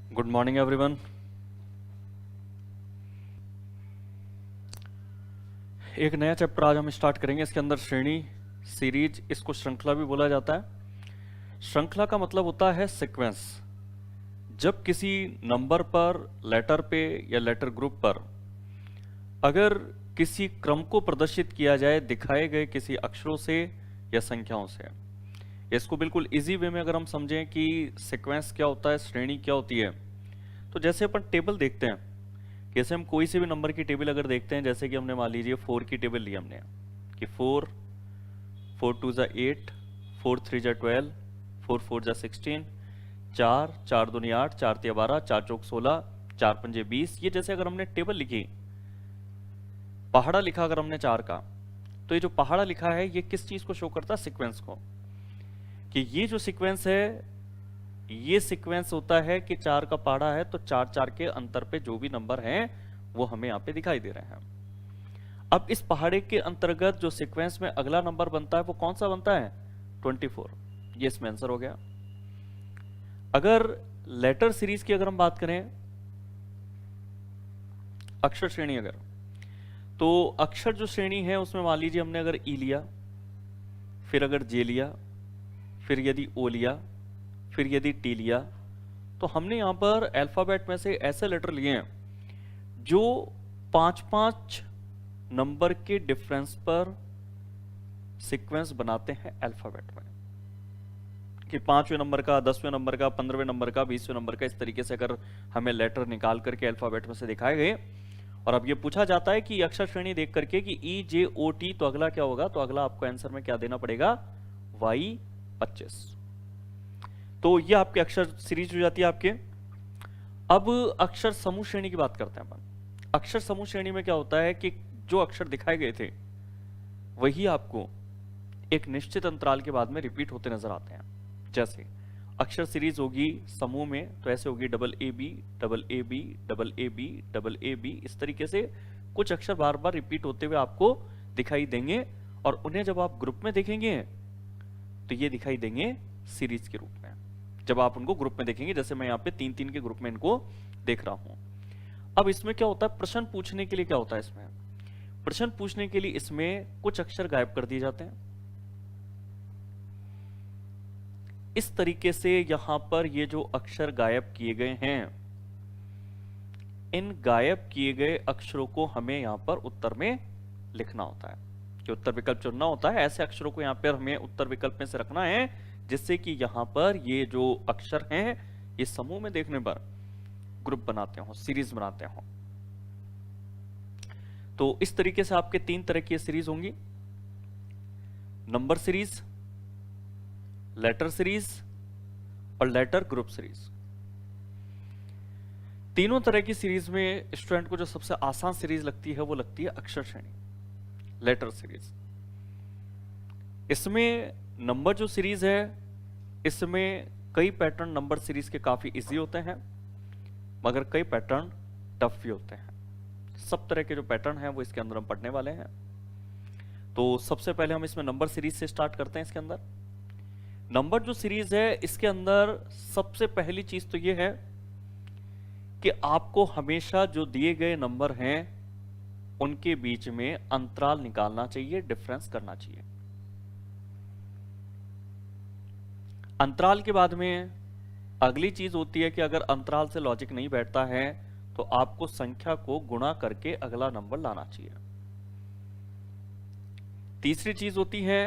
Good morning everyone. एक नया chapter आज हम स्टार्ट करेंगे। इसके अंदर श्रेणी, सीरीज, इसको श्रृंखला भी बोला जाता है। श्रृंखला का मतलब होता है सीक्वेंस। जब किसी नंबर पर, लेटर पे या लेटर ग्रुप पर अगर किसी क्रम को प्रदर्शित किया जाए दिखाए गए किसी अक्षरों से या संख्याओं से, इसको बिल्कुल इजी वे में अगर हम समझें कि सीक्वेंस क्या होता है, श्रेणी क्या होती है, तो जैसे अपन टेबल देखते हैं, जैसे हम कोई से भी नंबर की टेबल अगर देखते हैं, जैसे कि हमने मान लीजिए 4 की टेबल ली हमने कि 4 2 ज़ा 8, 4 3 ज़ा 12, 4 4 ज़ा 16, 4 4 दूनी 8, 4 तिया 12, 4 चौक 16, 4 पंजे 20। ये जैसे अगर हमने टेबल लिखी, पहाड़ा लिखा अगर हमने 4 का, तो ये जो पहाड़ा लिखा है ये किस चीज को शो करता है? सीक्वेंस को। कि ये जो सीक्वेंस है, ये सीक्वेंस होता है कि 4 का पहाड़ा है तो 4 4 के अंतर पे जो भी नंबर हैं वो हमें यहाँ पे दिखाई दे रहे हैं। अब इस पहाड़े के अंतर्गत जो सीक्वेंस में अगला नंबर बनता है वो कौन सा बनता है? 24। ये इसमें आंसर हो गया। अगर लेटर सीरीज की अगर हम बात करें, अक्षर श्रेणी अगर, तो अक्षर जो श्रेणी है उसमें मान लीजिए हमने अगर ई लिया, फिर अगर जे लिया, फिर यदि ओ लिया, फिर यदि टी लिया, तो हमने यहां पर अल्फाबेट में से ऐसे लेटर लिए हैं जो 5-5 नंबर के डिफरेंस पर सीक्वेंस बनाते हैं अल्फाबेट में। कि 5वें नंबर का, 10वें नंबर का, 15वें नंबर का, 20वें नंबर का, इस तरीके से अगर हमें लेटर निकाल करके अल्फाबेट में से दिखाए गए, और अब ये पूछा जाता है कि अक्षर श्रेणी देख करके कि ई जे ओ टी, तो अगला क्या होगा? तो अगला आपको आंसर में क्या देना पड़ेगा? वाई 25। तो ये आपके अक्षर सीरीज हो जाती है आपके। अब अक्षर समूह श्रेणी की बात करते हैं अपन। अक्षर समूह श्रेणी में क्या होता है कि जो अक्षर दिखाए गए थे वही आपको एक निश्चित अंतराल के बाद में रिपीट होते नजर आते हैं। जैसे अक्षर सीरीज होगी समूह में तो ऐसे होगी double A B, double A B, double A B, double A B. इस तरीके से कुछ अक्षर बार बार रिपीट होते हुए आपको दिखाई देंगे, और उन्हें जब आप ग्रुप में देखेंगे तो ये दिखाई देंगे सीरीज के रूप में। जब आप उनको ग्रुप में देखेंगे, जैसे मैं यहाँ पे 3-3 के ग्रुप में इनको देख रहा हूं। अब इसमें क्या होता है? प्रश्न पूछने के लिए क्या होता है इसमें? प्रश्न पूछने के लिए इसमें कुछ अक्षर गायब कर दिए जाते हैं। इस तरीके से यहां पर ये जो अक्षर गायब किए गए हैं, इन गायब किए गए अक्षरों को हमें यहां पर उत्तर में लिखना होता है, कि उत्तर विकल्प चुनना होता है। ऐसे अक्षरों को यहां पर हमें उत्तर विकल्प में से रखना है जिससे कि यहां पर ये जो अक्षर हैं ये समूह में देखने पर ग्रुप बनाते हो, सीरीज बनाते हो। तो इस तरीके से आपके 3 तरह की सीरीज होंगी: नंबर सीरीज, लेटर सीरीज और लेटर ग्रुप सीरीज। तीनों तरह की सीरीज में स्टूडेंट को जो सबसे आसान सीरीज लगती है वो लगती है अक्षर श्रेणी, लेटर सीरीज। इसमें नंबर जो सीरीज है, इसमें कई पैटर्न नंबर सीरीज के काफी इजी होते हैं, मगर कई पैटर्न टफ भी होते हैं। सब तरह के जो पैटर्न हैं वो इसके अंदर हम पढ़ने वाले हैं। तो सबसे पहले हम इसमें नंबर सीरीज से स्टार्ट करते हैं। इसके अंदर नंबर जो सीरीज है, इसके अंदर सबसे पहली चीज तो ये है कि आपको हमेशा जो दिए गए नंबर हैं उनके बीच में अंतराल निकालना चाहिए, डिफरेंस करना चाहिए। अंतराल के बाद में अगली चीज होती है कि अगर अंतराल से लॉजिक नहीं बैठता है तो आपको संख्या को गुणा करके अगला नंबर लाना चाहिए। तीसरी चीज होती है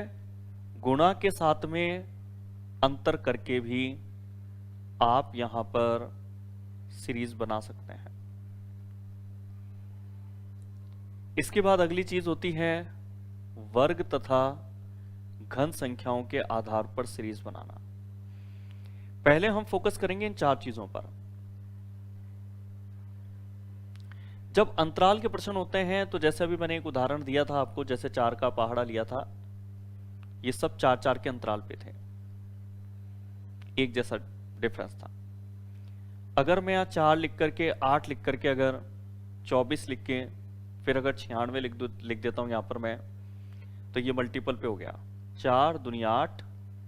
गुणा के साथ में अंतर करके भी आप यहां पर सीरीज बना सकते हैं। इसके बाद अगली चीज होती है वर्ग तथा घन संख्याओं के आधार पर सीरीज बनाना। पहले हम फोकस करेंगे इन 4 चीजों पर। जब अंतराल के प्रश्न होते हैं तो जैसे अभी मैंने एक उदाहरण दिया था आपको, जैसे 4 का पहाड़ा लिया था, ये सब 4-4 के अंतराल पे थे, एक जैसा डिफरेंस था। अगर मैं यहां 4 लिख करके, 8 लिख करके, अगर 24 लिख के, फिर अगर 96 लिख देता हूं यहां पर मैं, तो ये मल्टीपल पे हो गया। 4 दूनी 8,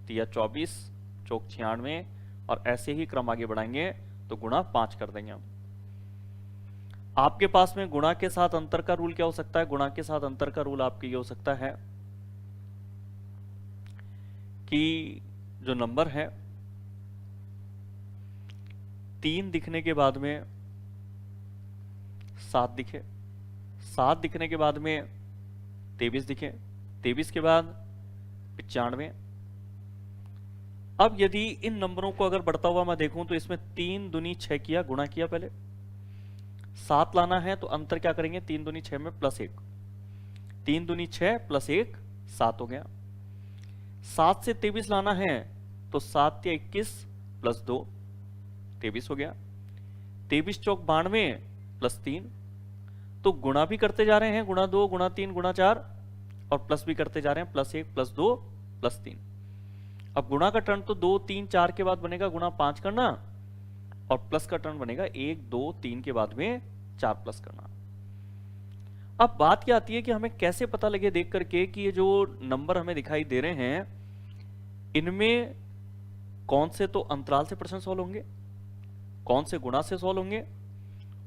तिया 24, चौक 96, और ऐसे ही क्रम आगे बढ़ाएंगे तो गुणा 5 कर देंगे हम। आपके पास में गुणा के साथ अंतर का रूल क्या हो सकता है? गुणा के साथ अंतर का रूल आपके ये हो सकता है कि जो नंबर है 3 दिखने के बाद में 7 दिखे, 7 दिखने के बाद में 23 दिखे, 23 के बाद 95। अब यदि इन नंबरों को अगर बढ़ता हुआ मैं देखूं तो इसमें 3 दूनी 6 किया, गुणा किया, पहले 7 लाना है तो अंतर क्या करेंगे? 3 दूनी 6 में +1, 3 दूनी 6 +1 7 हो गया। 7 से 23 लाना है तो 7 या 21 +2 23 हो गया। 23 चौक 92 +3, तो गुणा भी करते जा रहे हैं, गुणा 2 गुणा 3 गुणा 4, और प्लस भी करते जा रहे हैं, +1 +2 +3। अब गुणा का टर्न तो 2 3 4 के बाद बनेगा गुणा 5 करना, और प्लस का टर्न बनेगा 1 2 3 के बाद में 4 प्लस करना। अब बात क्या आती है कि हमें कैसे पता लगे देख करके कि ये जो नंबर हमें दिखाई दे रहे हैं इनमें कौन से तो अंतराल से प्रश्न सॉल्व होंगे, कौन से गुणा से सॉल्व होंगे,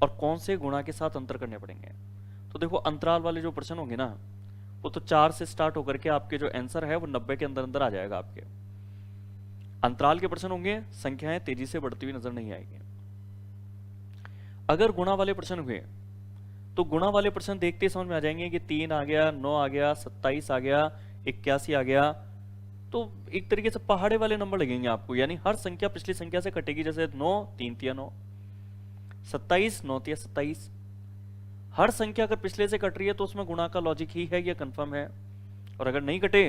और कौन से गुणा के साथ अंतर करने पड़ेंगे। तो देखो अंतराल वाले जो प्रश्न होंगे ना वो तो 4 से स्टार्ट होकर के आपके जो आंसर है वो 90 के अंदर अंदर आ जाएगा आपके। अंतराल के प्रश्न होंगे, संख्याएं तेजी से बढ़ती हुई नजर नहीं आएगी। अगर गुणा वाले प्रश्न हुए तो गुणा वाले प्रश्न देखते ही समझ में आ जाएंगे कि 3 आ गया, 9 आ गया, 27 आ गया, 81 आ गया, तो एक तरीके से पहाड़े वाले नंबर लगेंगे आपको, यानी हर संख्या पिछली संख्या से कटेगी। जैसे 9 3 तिया 9, 27 9 तिया 27। हर संख्या अगर पिछले से कट रही है तो उसमें गुणा का लॉजिक ही है, ये कंफर्म है। और अगर नहीं कटे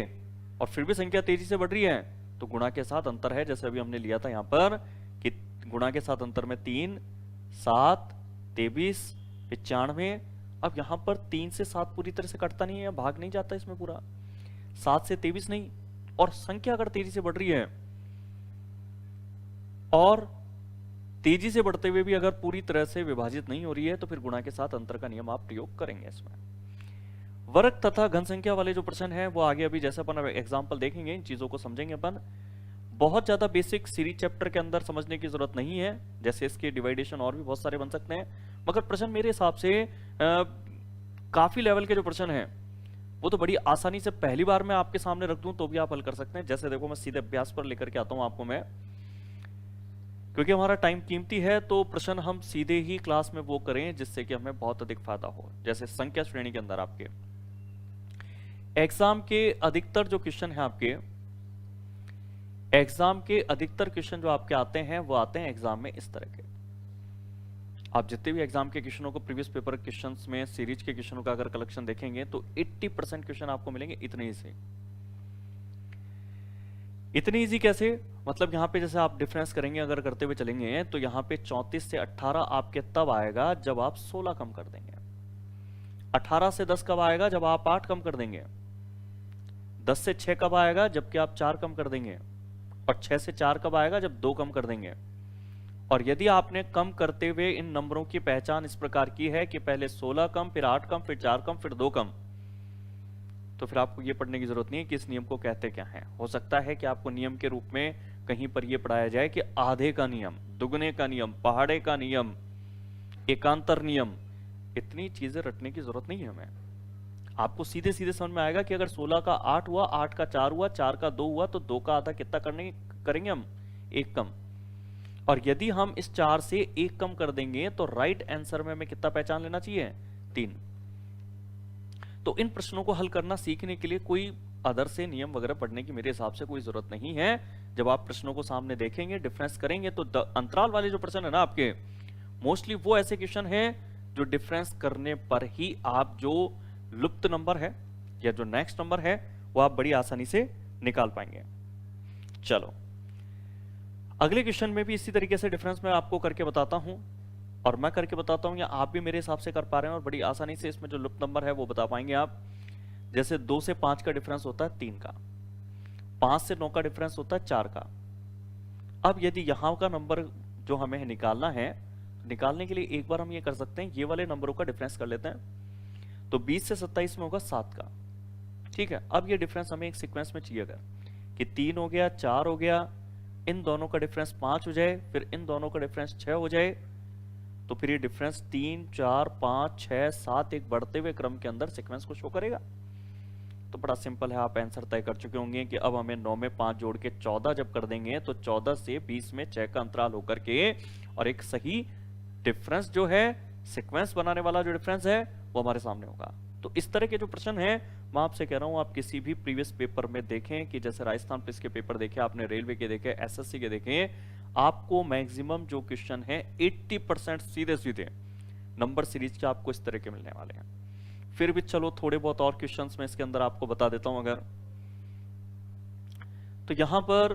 और फिर भी संख्या तेजी से बढ़ रही है तो गुणा के साथ अंतर है, जैसे अभी हमने लिया था यहां पर कि गुणा के साथ अंतर में 3 7 23 95। अब यहां पर 3 से 7 पूरी तरह से कटता नहीं है, भाग नहीं जाता इसमें पूरा, 7 से 23 नहीं। और संख्या अगर तेजी से बढ़ रही है और तेजी से बढ़ते हुए भी अगर पूरी तरह से विभाजित नहीं हो रही है तो फिर गुणा के साथ अंतर का नियम आप प्रयोग करेंगे इसमें। वर्ग तथा घन संख्या वाले जो प्रश्न है वो आगे अभी जैसे अपन एग्जांपल देखेंगे इन चीजों को समझेंगे अपन। बहुत ज्यादा बेसिक सीरीज चैप्टर के अंदर समझने की जरूरत नहीं है, जैसे इसके डिवाइडेशन और भी बहुत सारे बन सकते हैं, मगर प्रश्न मेरे हिसाब से काफी लेवल के जो प्रश्न है वो तो बड़ी आसानी से पहली बार मैं आपके सामने रख दूं तो भी आप हल कर सकते हैं। जैसे देखो मैं सीधे अभ्यास पर लेकर के आता हूं आपको मैं, क्योंकि हमारा टाइम कीमती है तो प्रश्न हम सीधे ही क्लास में वो करें जिससे कि हमें बहुत अधिक फायदा हो। जैसे संख्या श्रेणी के अंदर आपके एग्जाम के अधिकतर जो क्वेश्चन है आपके एग्जाम के अधिकतर क्वेश्चन जो आपके आते हैं वो आते हैं एग्जाम में इस तरह के। आप जितने भी एग्जाम के क्वेश्चनों को प्रीवियस पेपर क्वेश्चंस में सीरीज के क्वेश्चनों का अगर कलेक्शन देखेंगे तो 80% क्वेश्चन आपको मिलेंगे इतने ही से। इतनी इजी कैसे? मतलब यहां पे जैसे आप डिफरेंस करेंगे अगर करते हुए चलेंगे तो यहां पे 34 से 18 आपके तब आएगा जब आप 16 कम कर देंगे। 18 से 10 कब आएगा? जब आप 8 कम कर देंगे। 10 से 6 कब आएगा? जबकि आप 4 कम कर देंगे। और 6 से 4 कब आएगा? जब 2 कम कर देंगे। और यदि आपने कम करते हुए इन नंबरों की पहचान इस प्रकार की है कि पहले 16 कम, फिर 8 कम, फिर 4 कम, फिर 2 कम, तो फिर आपको यह पढ़ने की जरूरत नहीं है कि इस नियम को कहते क्या है। हो सकता है कि आपको नियम के रूप में कहीं पर यह पढ़ाया जाए कि आधे का नियम, दुगने का नियम, पहाड़े का नियम, एकांतर नियम। इतनी चीजें रटने की जरूरत नहीं है हमें। आपको सीधे सीधे समझ में आएगा कि अगर 16 का 8 हुआ, 8 का 4 हुआ, 4 का 2 हुआ, तो 2 का आधा कितना करेंगे हम? 1 कम। और यदि हम इस 4 से 1 कम कर देंगे तो राइट आंसर में हमें कितना पहचान लेना चाहिए? 3। तो इन प्रश्नों को हल करना सीखने के लिए कोई अदर से नियम वगैरह पढ़ने की मेरे हिसाब से कोई जरूरत नहीं है। जब आप प्रश्नों को सामने देखेंगे, डिफरेंस करेंगे, तो अंतराल वाले जो प्रश्न है ना आपके, मोस्टली वो ऐसे क्वेश्चन है जो डिफरेंस करने पर ही आप जो लुप्त नंबर है या जो नेक्स्ट नंबर है वो आप बड़ी आसानी से निकाल पाएंगे। चलो अगले क्वेश्चन में भी इसी तरीके से डिफरेंस मैं आपको करके बताता हूं, और मैं करके बताता हूं या आप भी मेरे हिसाब से कर पा रहे हैं और बड़ी आसानी से इसमें जो लुप्त नंबर है वो बता पाएंगे आप। जैसे 2 से 5 का डिफरेंस होता है 3 का, 5 से 9 का डिफरेंस होता है 4 का। अब यदि यहां का नंबर जो हमें निकालना है, निकालने के लिए एक बार हम ये कर सकते हैं, ये वाले नंबरों का डिफरेंस कर लेते हैं। तो 20 से 27 में होगा 7 का, ठीक है। अब ये डिफरेंस हमें एक सीक्वेंस में चाहिए अगर कि 3 हो गया, 4 हो गया, इन दोनों का डिफरेंस 5 हो जाए, फिर इन दोनों का डिफरेंस 6 हो जाए, तो फिर ये डिफरेंस 3, 4, 5, 6, 7 एक बढ़ते हुए क्रम के अंदर सीक्वेंस को शो करेगा। तो बड़ा सिंपल है, आप आंसर तय कर चुके होंगे कि अब हमें 9 में 5 जोड़ के 14 जब कर देंगे तो 14 से 20 में 6 का अंतराल होकर के और एक सही डिफरेंस जो है, सीक्वेंस बनाने वाला जो डिफरेंस है वो हमारे सामने होगा। तो इस तरह के जो प्रश्न है मैं आपसे कह रहा हूं, आप किसी भी प्रीवियस पेपर में देखें कि जैसे राजस्थान पुलिस के पेपर देखे आपने, रेलवे के देखे, एसएससी के देखे, आपको मैक्सिमम जो क्वेश्चन है 80% सीधे सीधे नंबर सीरीज के आपको इस तरह के मिलने वाले हैं। फिर भी चलो थोड़े बहुत और क्वेश्चंस मैं इसके अंदर आपको बता देता हूं। अगर तो यहां पर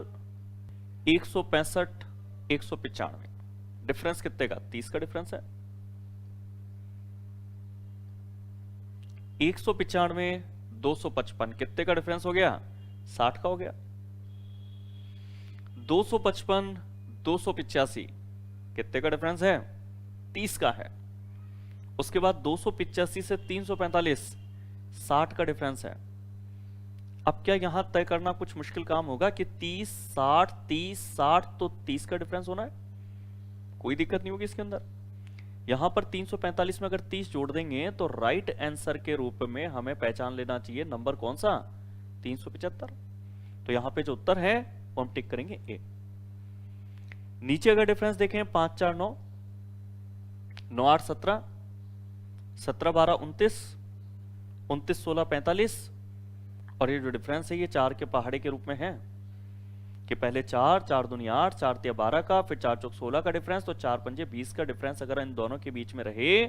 165, 195 डिफरेंस कितने का? 30 का डिफरेंस है। 195, 255 कितने का डिफरेंस हो गया? 60 का हो गया। 255, 285 कितने का डिफरेंस है? 30 का है। उसके बाद 285 से 345 60 का डिफरेंस है। अब क्या यहां तय करना कुछ मुश्किल काम होगा कि 30, 60, 30, 60 तो 30 का डिफरेंस होना है, कोई दिक्कत नहीं होगी इसके अंदर। यहां पर 345 में अगर 30 जोड़ देंगे तो राइट आंसर के रूप में हमें पहचान लेना चाहिए नंबर कौन सा? 375। तो यहां पे जो उत्तर है वो हम टिक करेंगे ए। नीचे अगर डिफरेंस देखें 5, 4, 9, 9, 8, 17, 17, 12, 29, 29, 16, 45 और ये जो डिफरेंस है ये 4 के पहाड़े के रूप में है कि पहले 4, 4 दूनी 8, 4 तिया 12 का, फिर 4 चौक 16 का डिफरेंस, तो 4 पंजे 20 का डिफरेंस अगर इन दोनों के बीच में रहे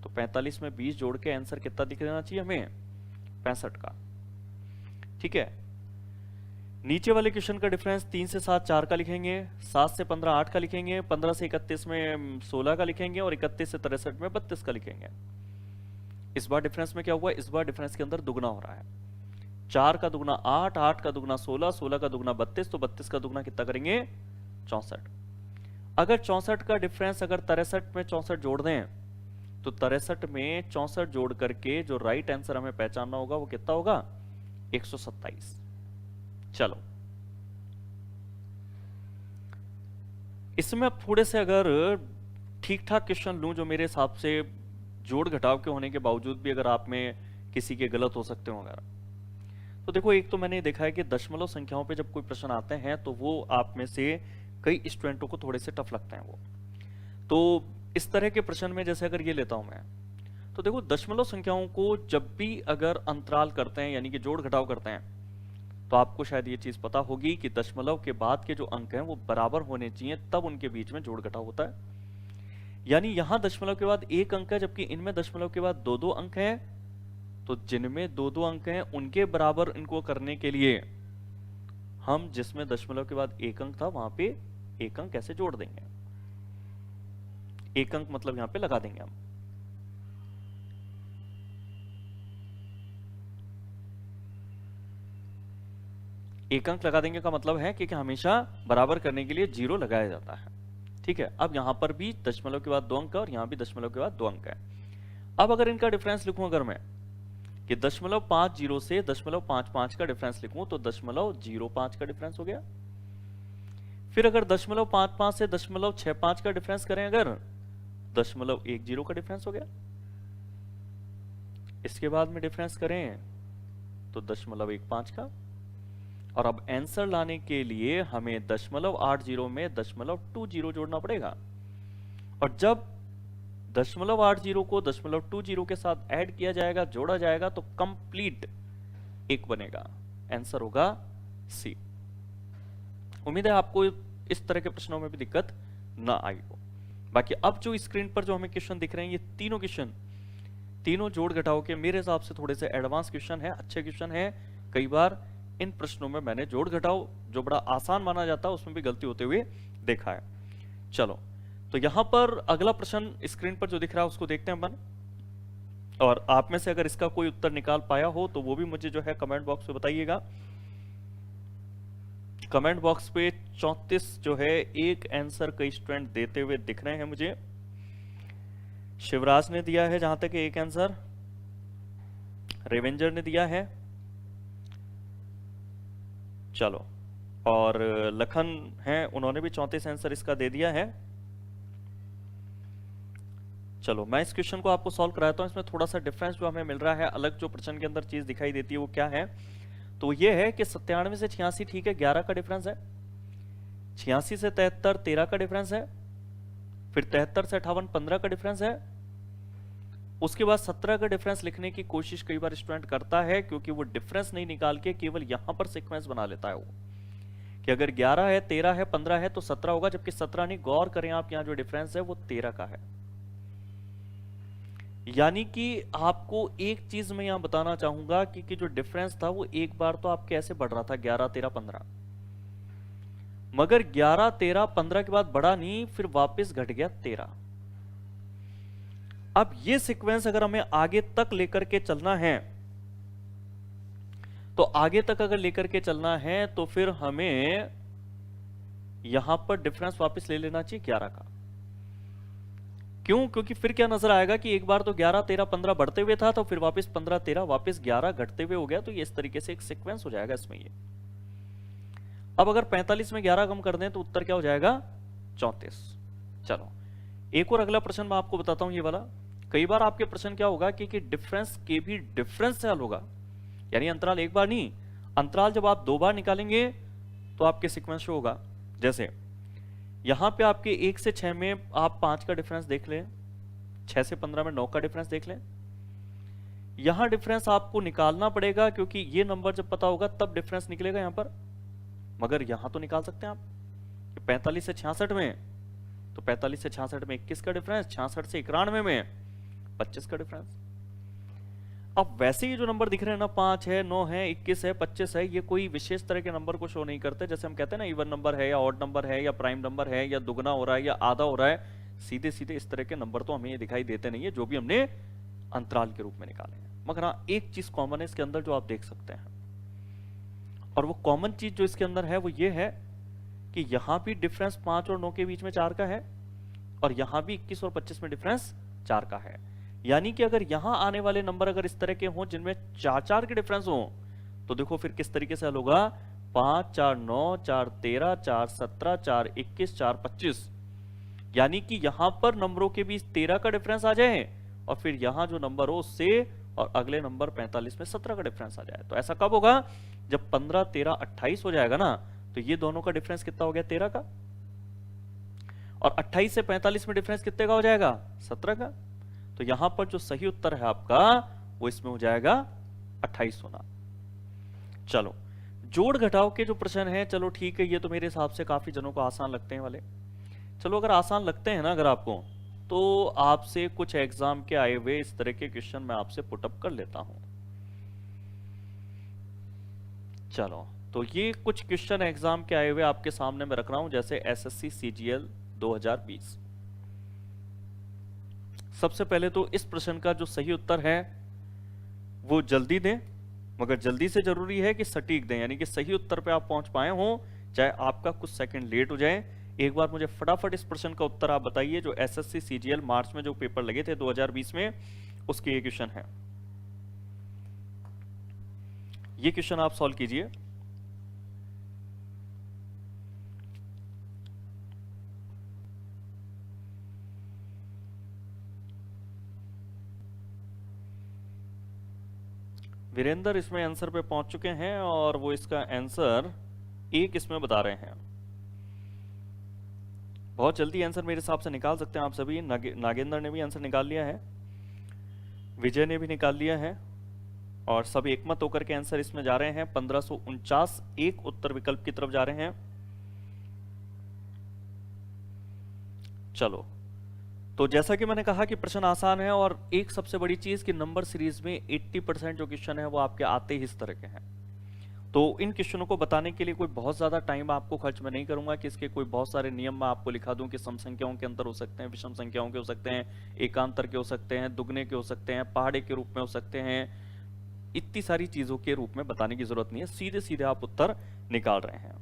तो 45 में 20 जोड़ के आंसर कितना दिख देना चाहिए हमें? 65 का। ठीक है। नीचे वाले क्वेश्चन का डिफरेंस 3 से 7 4 का लिखेंगे, 7 से 15 8 का लिखेंगे, 15 से 31 में 16 का लिखेंगे और 31 से 63 में 32 का लिखेंगे। इस बार डिफरेंस में क्या हुआ? इस बार डिफरेंस के अंदर दुगना हो रहा है। 4 का दुगना 8, 8 का दुगना 16, 16 का दुगना 32, तो 32 का दुगना कितना करेंगे? 64। अगर 64 का डिफरेंस अगर 63 में 64 जोड़ दें तो 63 में 64 जोड़ करके जो राइट आंसर हमें पहचानना होगा वो कितना होगा? 127। चलो इसमें अब थोड़े से अगर ठीक ठाक क्वेश्चन लूं जो मेरे हिसाब से जोड़ घटाव के होने के बावजूद भी अगर आप में किसी के गलत हो सकते हो अगर, तो देखो एक तो मैंने देखा है कि दशमलव संख्याओं पे जब कोई प्रश्न आते हैं तो वो आप में से कई स्टूडेंटों को थोड़े से टफ लगते हैं वो। तो इस तरह के प्रश्न में जैसे अगर ये लेता हूं मैं, तो देखो दशमलव संख्याओं को जब भी अगर अंतराल करते हैं यानी कि जोड़ घटाव करते हैं तो आपको शायद ये चीज पता होगी कि दशमलव के बाद के जो अंक हैं वो बराबर होने चाहिए, तब उनके बीच में जोड़ घटाव होता है। यानी यहां दशमलव के बाद 1 अंक है जबकि इनमें दशमलव के बाद 2-2 अंक हैं, तो जिनमें 2-2 अंक हैं उनके बराबर इनको करने के लिए हम जिसमें दशमलव के बाद 1 अंक था वहां पे 1 अंक कैसे जोड़ देंगे? 1 अंक मतलब यहां पे लगा देंगे हम। एक अंक लगा देंगे का मतलब है कि हमेशा बराबर करने के लिए 0 लगाया जाता है। ठीक है। अब यहां पर भी दशमलव के बाद 2 अंक है और यहां भी दशमलव के बाद 2 अंक है। अब अगर इनका डिफरेंस लिखूं अगर मैं कि 0.50 से 0.55 का डिफरेंस लिखूं तो 0.05 का डिफरेंस हो गया। फिर अगर 0.55 से 0.65 का डिफरेंस करें अगर 0.10 का डिफरेंस हो गया। इसके बाद में डिफरेंस करें तो 0.15 का। और अब आंसर लाने के लिए हमें 0.80 में 0.20 जोड़ना पड़ेगा। और जब 0.80 को 0.20 के साथ ऐड किया जाएगा, जोड़ा जाएगा तो कंप्लीट 1 बनेगा। आंसर होगा सी। उम्मीद है आपको इस तरह के प्रश्नों में भी दिक्कत ना आई हो। बाकी अब जो स्क्रीन पर जो हमें क्वेश्चन दिख रहे हैं ये तीनों क्वेश्चन, तीनों जोड़ घटाव के मेरे हिसाब से थोड़े से एडवांस क्वेश्चन है, अच्छे क्वेश्चन है। कई बार इन प्रश्नों में मैंने जोड़ घटाव जो बड़ा आसान माना जाता है उसमें भी गलती होते हुए देखा है। चलो तो यहां पर अगला प्रश्न स्क्रीन पर जो दिख रहा है उसको देखते हैं अपन, और आप में से अगर इसका कोई उत्तर निकाल पाया हो तो वो भी मुझे जो है कमेंट बॉक्स पे बताइएगा। कमेंट बॉक्स पे 34 जो है एक आंसर कई स्टूडेंट देते हुए दिख रहे हैं मुझे। शिवराज ने दिया है जहां तक एक आंसर, रेवेंजर ने दिया है, चलो और लखन हैं, उन्होंने भी 34 आंसर इसका दे दिया है। चलो मैं इस क्वेश्चन को आपको सॉल्व कराता हूं। इसमें थोड़ा सा डिफरेंस जो हमें मिल रहा है, अलग जो प्रश्न के अंदर चीज दिखाई देती है वो क्या है, तो ये है कि 97 से 86 ठीक है, 11 का डिफरेंस है। 86 से 73 13 का डिफरेंस है। फिर 73 से 58 15 का डिफरेंस है। उसके बाद 17 का डिफरेंस लिखने की कोशिश कई बार स्टूडेंट करता है, क्योंकि वो डिफरेंस नहीं निकाल के केवल यहां पर सीक्वेंस बना लेता है वो, कि अगर 11 है 13 है 15 है तो 17 होगा, जबकि 17 नहीं। गौर करें आप, यहां जो डिफरेंस है वो 13 का है। यानी कि आपको एक चीज मैं यहां बताना चाहूंगा कि जो डिफरेंस था वो एक बार तो आपके ऐसे बढ़ रहा था 11 13 15, मगर 11 13 15 के बाद बढ़ा नहीं, फिर वापस घट गया 13। अब ये सीक्वेंस अगर हमें आगे तक लेकर के चलना है, तो आगे तक अगर लेकर के चलना है तो फिर हमें यहां पर डिफरेंस वापस ले लेना चाहिए 11 का। क्यों? क्योंकि फिर क्या नजर आएगा कि एक बार तो 11 13 15 बढ़ते हुए था, तो फिर वापस 15 13 वापस 11 घटते हुए हो गया, तो ये इस तरीके से एक सीक्वेंस हो जाएगा इसमें ये। अब अगर 45 में 11 कम कर दें तो उत्तर क्या हो जाएगा? 34। चलो एक और अगला प्रश्न मैं आपको बताता हूं, ये वाला। कई बार आपके प्रश्न क्या होगा कि डिफरेंस के भी डिफरेंस से हल होगा, यानी अंतराल एक बार नहीं, अंतराल जब आप 2 बार निकालेंगे तो आपके सीक्वेंस शो होगा। जैसे यहां पे आपके 1 से 6 में आप 5 का डिफरेंस देख लें, 6 से 15 में 9 का डिफरेंस देख लें। यहां डिफरेंस आपको निकालना पड़ेगा, क्योंकि ये नंबर जब पता होगा तब डिफरेंस निकलेगा यहां पर, मगर यहां तो निकाल सकते हैं आप। 45 से 66 में, तो 45 से 66 में 21 का डिफरेंस, 66 से 91 में 25 का डिफरेंस। अब वैसे ही जो नंबर दिख रहे हैं ना, 5 है 9 है 21 है 25 है, ये कोई विशेष तरह के नंबर को शो नहीं करते। जैसे हम कहते हैं ना, इवन नंबर है या ऑड नंबर है या प्राइम नंबर है या दुगना हो रहा है या आधा हो रहा है, सीधे सीधे इस तरह के नंबर तो हमें ये दिखाई देते नहीं है जो भी हमने अंतराल के रूप में निकाले हैं। मगर हाँ, एक चीज कॉमन है इसके अंदर जो आप देख सकते हैं, और वो कॉमन चीज जो इसके अंदर है वो ये है कि यहां भी डिफरेंस 5 और 9 के बीच में 4 का है, और यहां भी 21 और 25 में डिफरेंस 4 का है। यानी कि अगर यहां आने वाले नंबर अगर इस तरह के हों जिनमें 4 के डिफरेंस हो, तो देखो फिर किस तरीके से हल होगा। 5 4 9 4 13 4 17 4 21 4 25, यानी कि यहां पर नंबरों के बीच 13 का डिफरेंस आ जाए, और फिर यहां जो नंबर हो उससे और अगले नंबर 45 में 17 का डिफरेंस आ जाए। तो ऐसा कब होगा? जब 15 13 28 हो जाएगा ना, तो ये दोनों का डिफरेंस कितना हो गया? 13 का। और 28 से 45 में डिफरेंस कितने का हो जाएगा? 17 का। तो यहां पर जो सही उत्तर है आपका वो इसमें हो जाएगा 28 होना। चलो जोड़ घटाव के जो प्रश्न है, चलो ठीक है, ये तो मेरे हिसाब से काफी जनों को आसान लगते हैं वाले। चलो अगर आसान लगते हैं ना अगर आपको, तो आपसे कुछ एग्जाम के आए हुए इस तरह के क्वेश्चन मैं आपसे पुटअप कर लेता हूं। चलो तो ये कुछ क्वेश्चन एग्जाम के आए हुए आपके सामने मैं रख रहा हूं, जैसे एसएससी सीजीएल 2020। सबसे पहले तो इस प्रश्न का जो सही उत्तर है वो जल्दी दें, मगर जल्दी से जरूरी है कि सटीक दें, यानी कि सही उत्तर पे आप पहुंच पाए हो, चाहे आपका कुछ सेकंड लेट हो जाए। एक बार मुझे फटाफट इस प्रश्न का उत्तर आप बताइए, जो एसएससी सीजीएल मार्च में जो पेपर लगे थे 2020 में, उसके ये क्वेश्चन है। ये क्वेश्चन आप सॉल्व कीजिए। वीरेंद्र इसमें आंसर पे पहुंच चुके हैं, और वो इसका आंसर एक इसमें बता रहे हैं। बहुत जल्दी आंसर मेरे हिसाब से निकाल सकते हैं आप सभी। नागेंद्र ने भी आंसर निकाल लिया है, विजय ने भी निकाल लिया है, और सब एकमत होकर के आंसर इसमें जा रहे हैं। 1549 एक उत्तर विकल्प की तरफ जा रहे हैं। चलो तो जैसा कि मैंने कहा कि प्रश्न आसान है, और एक सबसे बड़ी चीज कि नंबर सीरीज में 80% जो क्वेश्चन है वो आपके आते ही इस तरह के हैं। तो इन क्वेश्चनों को बताने के लिए कोई बहुत ज्यादा टाइम आपको खर्च मैं नहीं करूंगा कि इसके कोई बहुत सारे नियम मैं आपको लिखा दूं कि सम संख्याओं के अंतर हो सकते हैं, विषम संख्याओं के हो सकते हैं, एकांतर के हो सकते हैं, दुगने के हो सकते हैं, पहाड़े के रूप में हो सकते हैं। इतनी सारी चीजों के रूप में बताने की जरूरत नहीं है, सीधे सीधे आप उत्तर निकाल रहे हैं।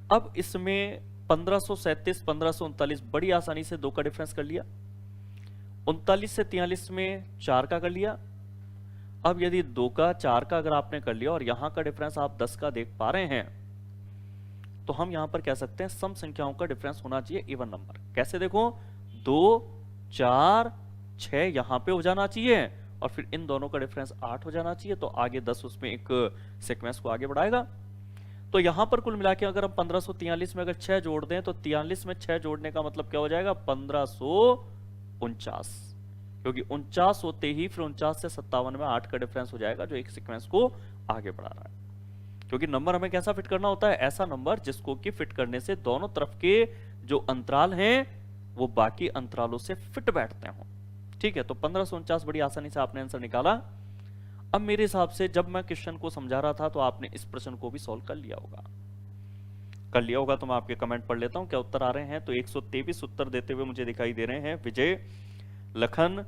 अब इसमें 1537 1539 बड़ी आसानी से 2 का डिफरेंस कर लिया। 39 से 43 में 4 का कर लिया। अब यदि 2 का 4 का अगर आपने कर लिया, और यहां का डिफरेंस आप 10 का देख पा रहे हैं, तो हम यहां पर कह सकते हैं सम संख्याओं का डिफरेंस होना चाहिए इवन नंबर। कैसे देखो, 2 4 6 यहां पे हो जाना चाहिए और फिर इन दोनों का डिफरेंस 8 हो जाना चाहिए, तो आगे 10 उसमें एक सीक्वेंस को आगे बढ़ाएगा। तो यहां पर कुल मिला के अगर हम 1543 में अगर 6 जोड़ दें तो 43 में 6 जोड़ने का मतलब क्या हो जाएगा, 1549, क्योंकि 49 होते ही फिर 49 से 57 में 8 का डिफरेंस हो जाएगा जो एक सीक्वेंस को आगे बढ़ा रहा है। क्योंकि नंबर हमें कैसा फिट करना होता है, ऐसा नंबर जिसको कि फिट करने से दोनों तरफ के जो अंतराल हैं वो बाकी अंतरालों से फिट बैठते हो। ठीक है, तो 1549 बड़ी आसानी से आपने आंसर निकाला। अब मेरे हिसाब से जब मैं क्वेश्चन को समझा रहा था तो आपने इस प्रश्न को भी सॉल्व कर लिया होगा। तो मैं आपके कमेंट पढ़ लेता हूं क्या उत्तर आ रहे हैं। तो 123 उत्तर देते हुए मुझे दिखाई दे रहे हैं विजय, लखन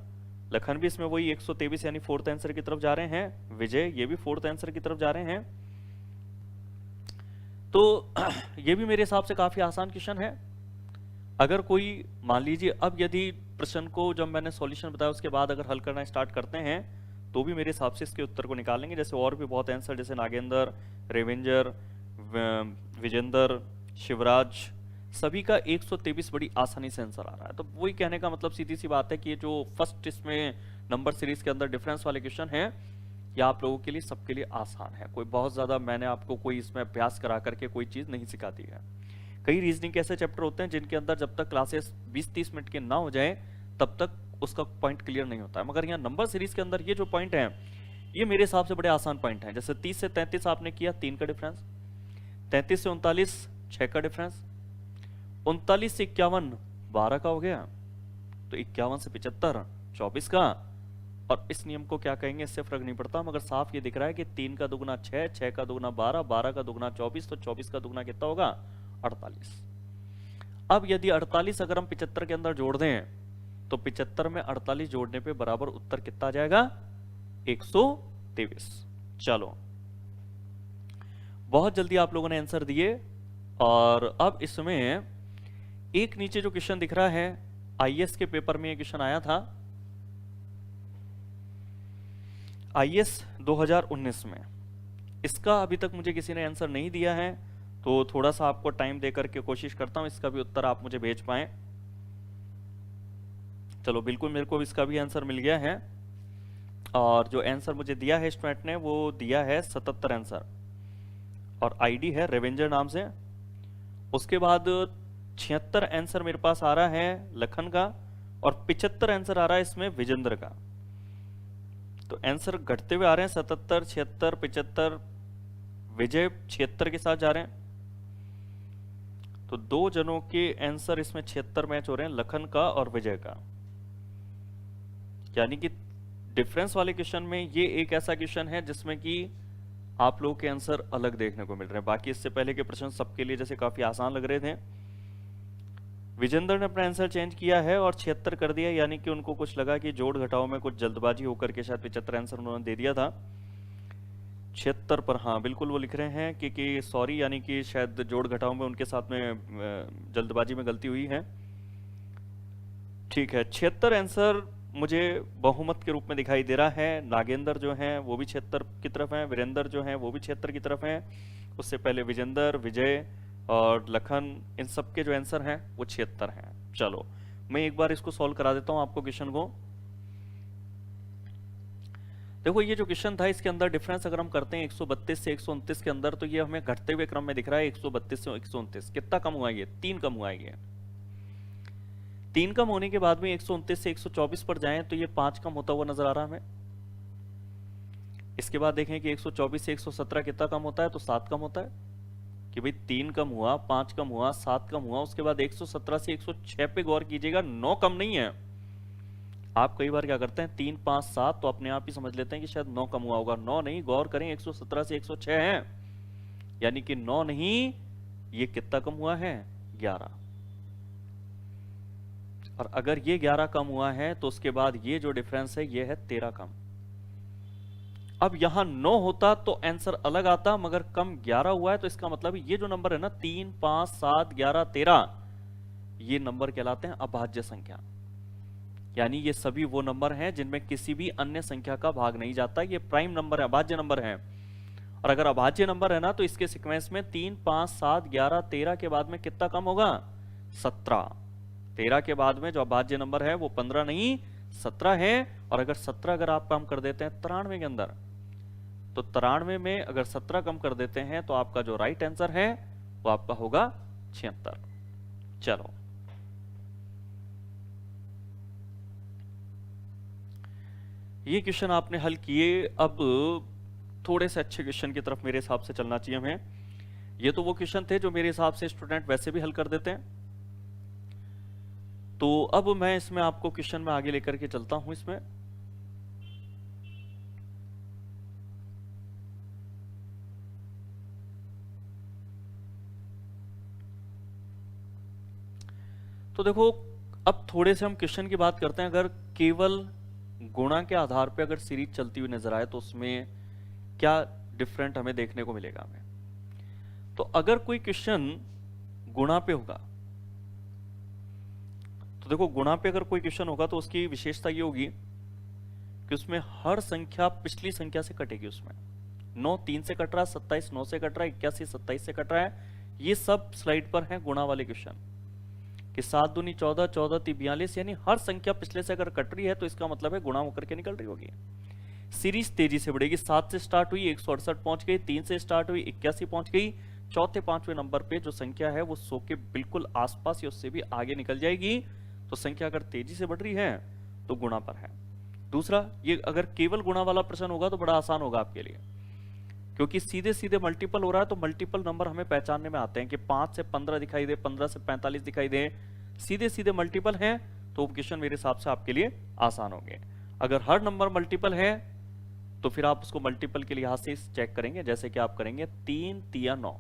भी इसमें वही 123 यानी फोर्थ आंसर की तरफ जा रहे हैं। विजय ये भी फोर्थ आंसर की तरफ जा रहे हैं। तो ये भी मेरे हिसाब से काफी आसान क्वेश्चन है। अगर कोई मान लीजिए अब यदि प्रश्न को जब मैंने सॉल्यूशन बताया उसके बाद अगर हल करना स्टार्ट करते हैं तो भी मेरे हिसाब से इसके उत्तर को निकालेंगे। जैसे और भी बहुत आंसर, जैसे नागेंद्र, रेवेंजर, विजेंद्र, शिवराज, सभी का 123 बड़ी आसानी से आंसर आ रहा है। तो वही कहने का मतलब सीधी सी बात है कि ये जो फर्स्ट इसमें नंबर सीरीज के अंदर डिफरेंस वाले क्वेश्चन हैं ये आप लोगों के लिए सबके लिए आसान है। कोई बहुत ज्यादा मैंने आपको कोई इसमें अभ्यास करा करके कोई चीज नहीं सिखाती है। कई रीजनिंग के ऐसे चैप्टर होते हैं जिनके अंदर जब तक क्लासेस 20-30 मिनट के ना हो जाए तब तक उसका पॉइंट क्लियर नहीं होता है, मगर यहाँ नंबर सीरीज के अंदर ये जो पॉइंट है ये मेरे हिसाब से बड़े आसान पॉइंट हैं। जैसे 30 से 33 आपने किया 3 का डिफरेंस, 33 से 39 6 का डिफरेंस, 39 से 51 12 का हो गया, तो 51 से 75 24 का। और इस नियम को क्या कहेंगे इससे फर्क नहीं पड़ता, मगर साफ ये दिख रहा है कि 3 का दुगुना 6, 6 का दुगुना 12, 12 का दुगुना 24, तो 24 का दुगुना कितना होगा 48। अब यदि 48 अगर हम 75 के अंदर जोड़ दें तो 75 में 48 जोड़ने पे बराबर उत्तर कितना आ जाएगा 123। चलो बहुत जल्दी आप लोगों ने आंसर दिए। और अब इसमें एक नीचे जो क्वेश्चन दिख रहा है आईएएस के पेपर में ये क्वेश्चन आया था, आईएएस 2019 में। इसका अभी तक मुझे किसी ने आंसर नहीं दिया है, तो थोड़ा सा आपको टाइम देकर के कोशिश करता हूं इसका भी उत्तर आप मुझे भेज पाएं। चलो बिल्कुल, मेरे को इसका भी आंसर मिल गया है। और जो आंसर मुझे दिया है स्टूडेंट ने वो दिया है 77 आंसर, और आईडी है रेवेंजर नाम से। उसके बाद 76 आंसर मेरे पास आ रहा है लखन का, और 75 आंसर आ रहा है इसमें विजेंद्र का। तो आंसर घटते हुए आ रहे हैं 77, 76, 75। विजय 76 के साथ जा रहे हैं, तो दो जनों के आंसर इसमें 76 मैच हो रहे हैं, लखन का और विजय का। यानी कि डिफरेंस वाले क्वेश्चन में ये एक ऐसा क्वेश्चन है जिसमें कि आप लोगों के आंसर अलग देखने को मिल रहे हैं। बाकी इससे पहले के प्रश्न सबके लिए जैसे काफी आसान लग रहे थे। विजेंद्र ने अपना आंसर चेंज किया है और 76 कर दिया, यानी कि उनको कुछ लगा कि जोड़ घटाओ में कुछ जल्दबाजी होकर के शायद 75 आंसर उन्होंने दे दिया था। 76 पर हाँ बिल्कुल वो लिख रहे हैं कि सॉरी, यानी कि शायद जोड़ घटाओ में उनके साथ में जल्दबाजी में गलती हुई है। ठीक है, 76 आंसर मुझे बहुमत के रूप में दिखाई दे रहा है। नागेंद्र जो हैं वो भी 76 की तरफ हैं, वीरेंद्र जो हैं वो भी 76 की तरफ हैं। उससे पहले विजेंद्र, विजय और लखन, इन सब के जो आंसर हैं वो 76 हैं। चलो मैं एक बार इसको सॉल्व करा देता हूं आपको क्वेश्चन को। देखो ये जो क्वेश्चन था इसके अंदर डिफरेंस अगर हम करते हैं 132 से 129 के अंदर, तो ये हमें घटते हुए क्रम में दिख रहा है। 132 से 129 कितना कम हुआ, ये 3 कम हुआ है। ये 3 कम होने के बाद में 129 से 124 पर जाएं तो ये 5 कम होता हुआ नजर आ रहा है हमें। इसके बाद देखें कि 124 से 117 कितना कम होता है, तो 7 कम होता है। कि भाई 3 कम हुआ, 5 कम हुआ, 7 कम हुआ। उसके बाद 117 से 106 पे गौर कीजिएगा, 9 कम नहीं है। आप कई बार क्या करते हैं 3, 5, 7 तो अपने आप ही समझ लेते हैं कि शायद 9 कम हुआ होगा। 9 नहीं, गौर करें 117 से 106 है, यानी कि 9 नहीं, ये कितना कम हुआ है 11। और अगर ये 11 कम हुआ है तो उसके बाद ये जो डिफरेंस है ये है 13 कम। अब यहां 9 होता तो आंसर अलग आता, मगर कम 11 हुआ है, तो इसका मतलब ये जो नंबर है ना 3, 5, 7, 11, 13, ये नंबर कहलाते हैं अभाज्य संख्या। यानी ये सभी वो नंबर हैं जिनमें किसी भी अन्य संख्या का भाग नहीं जाता। ये प्राइम नंबर है, अभाज्य नंबर है। और अगर अभाज्य नंबर है ना तो इसके सीक्वेंस में 3, 5, 7, 11, 13 के बाद में कितना कम होगा? 17। 13 के बाद में जो अभाज्य नंबर है वो 15 नहीं 17 है। और अगर 17 अगर आप कम कर देते हैं 93 के अंदर, तो 93 में अगर 17 कम कर देते हैं तो आपका जो राइट आंसर है वो आपका होगा 76। चलो ये क्वेश्चन आपने हल किए। अब थोड़े से अच्छे क्वेश्चन की तरफ मेरे हिसाब से चलना चाहिए हमें। ये तो वो क्वेश्चन थे जो मेरे हिसाब से स्टूडेंट वैसे भी हल कर देते हैं। तो अब मैं इसमें आपको क्वेश्चन में आगे लेकर के चलता हूं इसमें। तो देखो अब थोड़े से हम क्वेश्चन की बात करते हैं। अगर केवल गुणा के आधार पे अगर सीरीज चलती हुई नजर आए तो उसमें क्या डिफरेंट हमें देखने को मिलेगा हमें। तो अगर कोई क्वेश्चन गुणा पे होगा, तो देखो गुणा पे अगर कोई क्वेश्चन होगा तो उसकी विशेषता ये होगी कि उसमें हर संख्या पिछली संख्या से कटेगी। उसमें 9 3 से कट रहा है, 27 9 से कट रहा है, 81 27 से कट रहा है। ये सब स्लाइड पर है गुणा वाले क्वेश्चन कि 7 दूनी 14, 14 ती 42, यानी हर संख्या पिछले से अगर कट रही है तो इसका मतलब है गुणा होकर के निकल रही होगी। सीरीज तेजी से बढ़ेगी। 7 से स्टार्ट हुई 168 पहुंच गई, 3 से स्टार्ट हुई 81 पहुंच गई, चौथे पांचवें नंबर पे जो संख्या है वो 100 के बिल्कुल आसपास या उससे भी आगे निकल जाएगी। तो संख्या अगर तेजी से बढ़ रही है तो गुणा पर है। दूसरा, ये अगर केवल गुणा वाला प्रश्न होगा तो बड़ा आसान होगा आपके लिए, क्योंकि सीधे सीधे मल्टीपल हो रहा है। तो मल्टीपल नंबर हमें पहचानने में आते हैं कि 5 से 15 दिखाई दे, 15 से 45 दिखाई दे, सीधे सीधे मल्टीपल है तो क्वेश्चन मेरे हिसाब से आपके लिए आसान होंगे। अगर हर नंबर मल्टीपल है तो फिर आप उसको मल्टीपल के लिहाज से चेक करेंगे। जैसे कि आप करेंगे 3 तिया 9,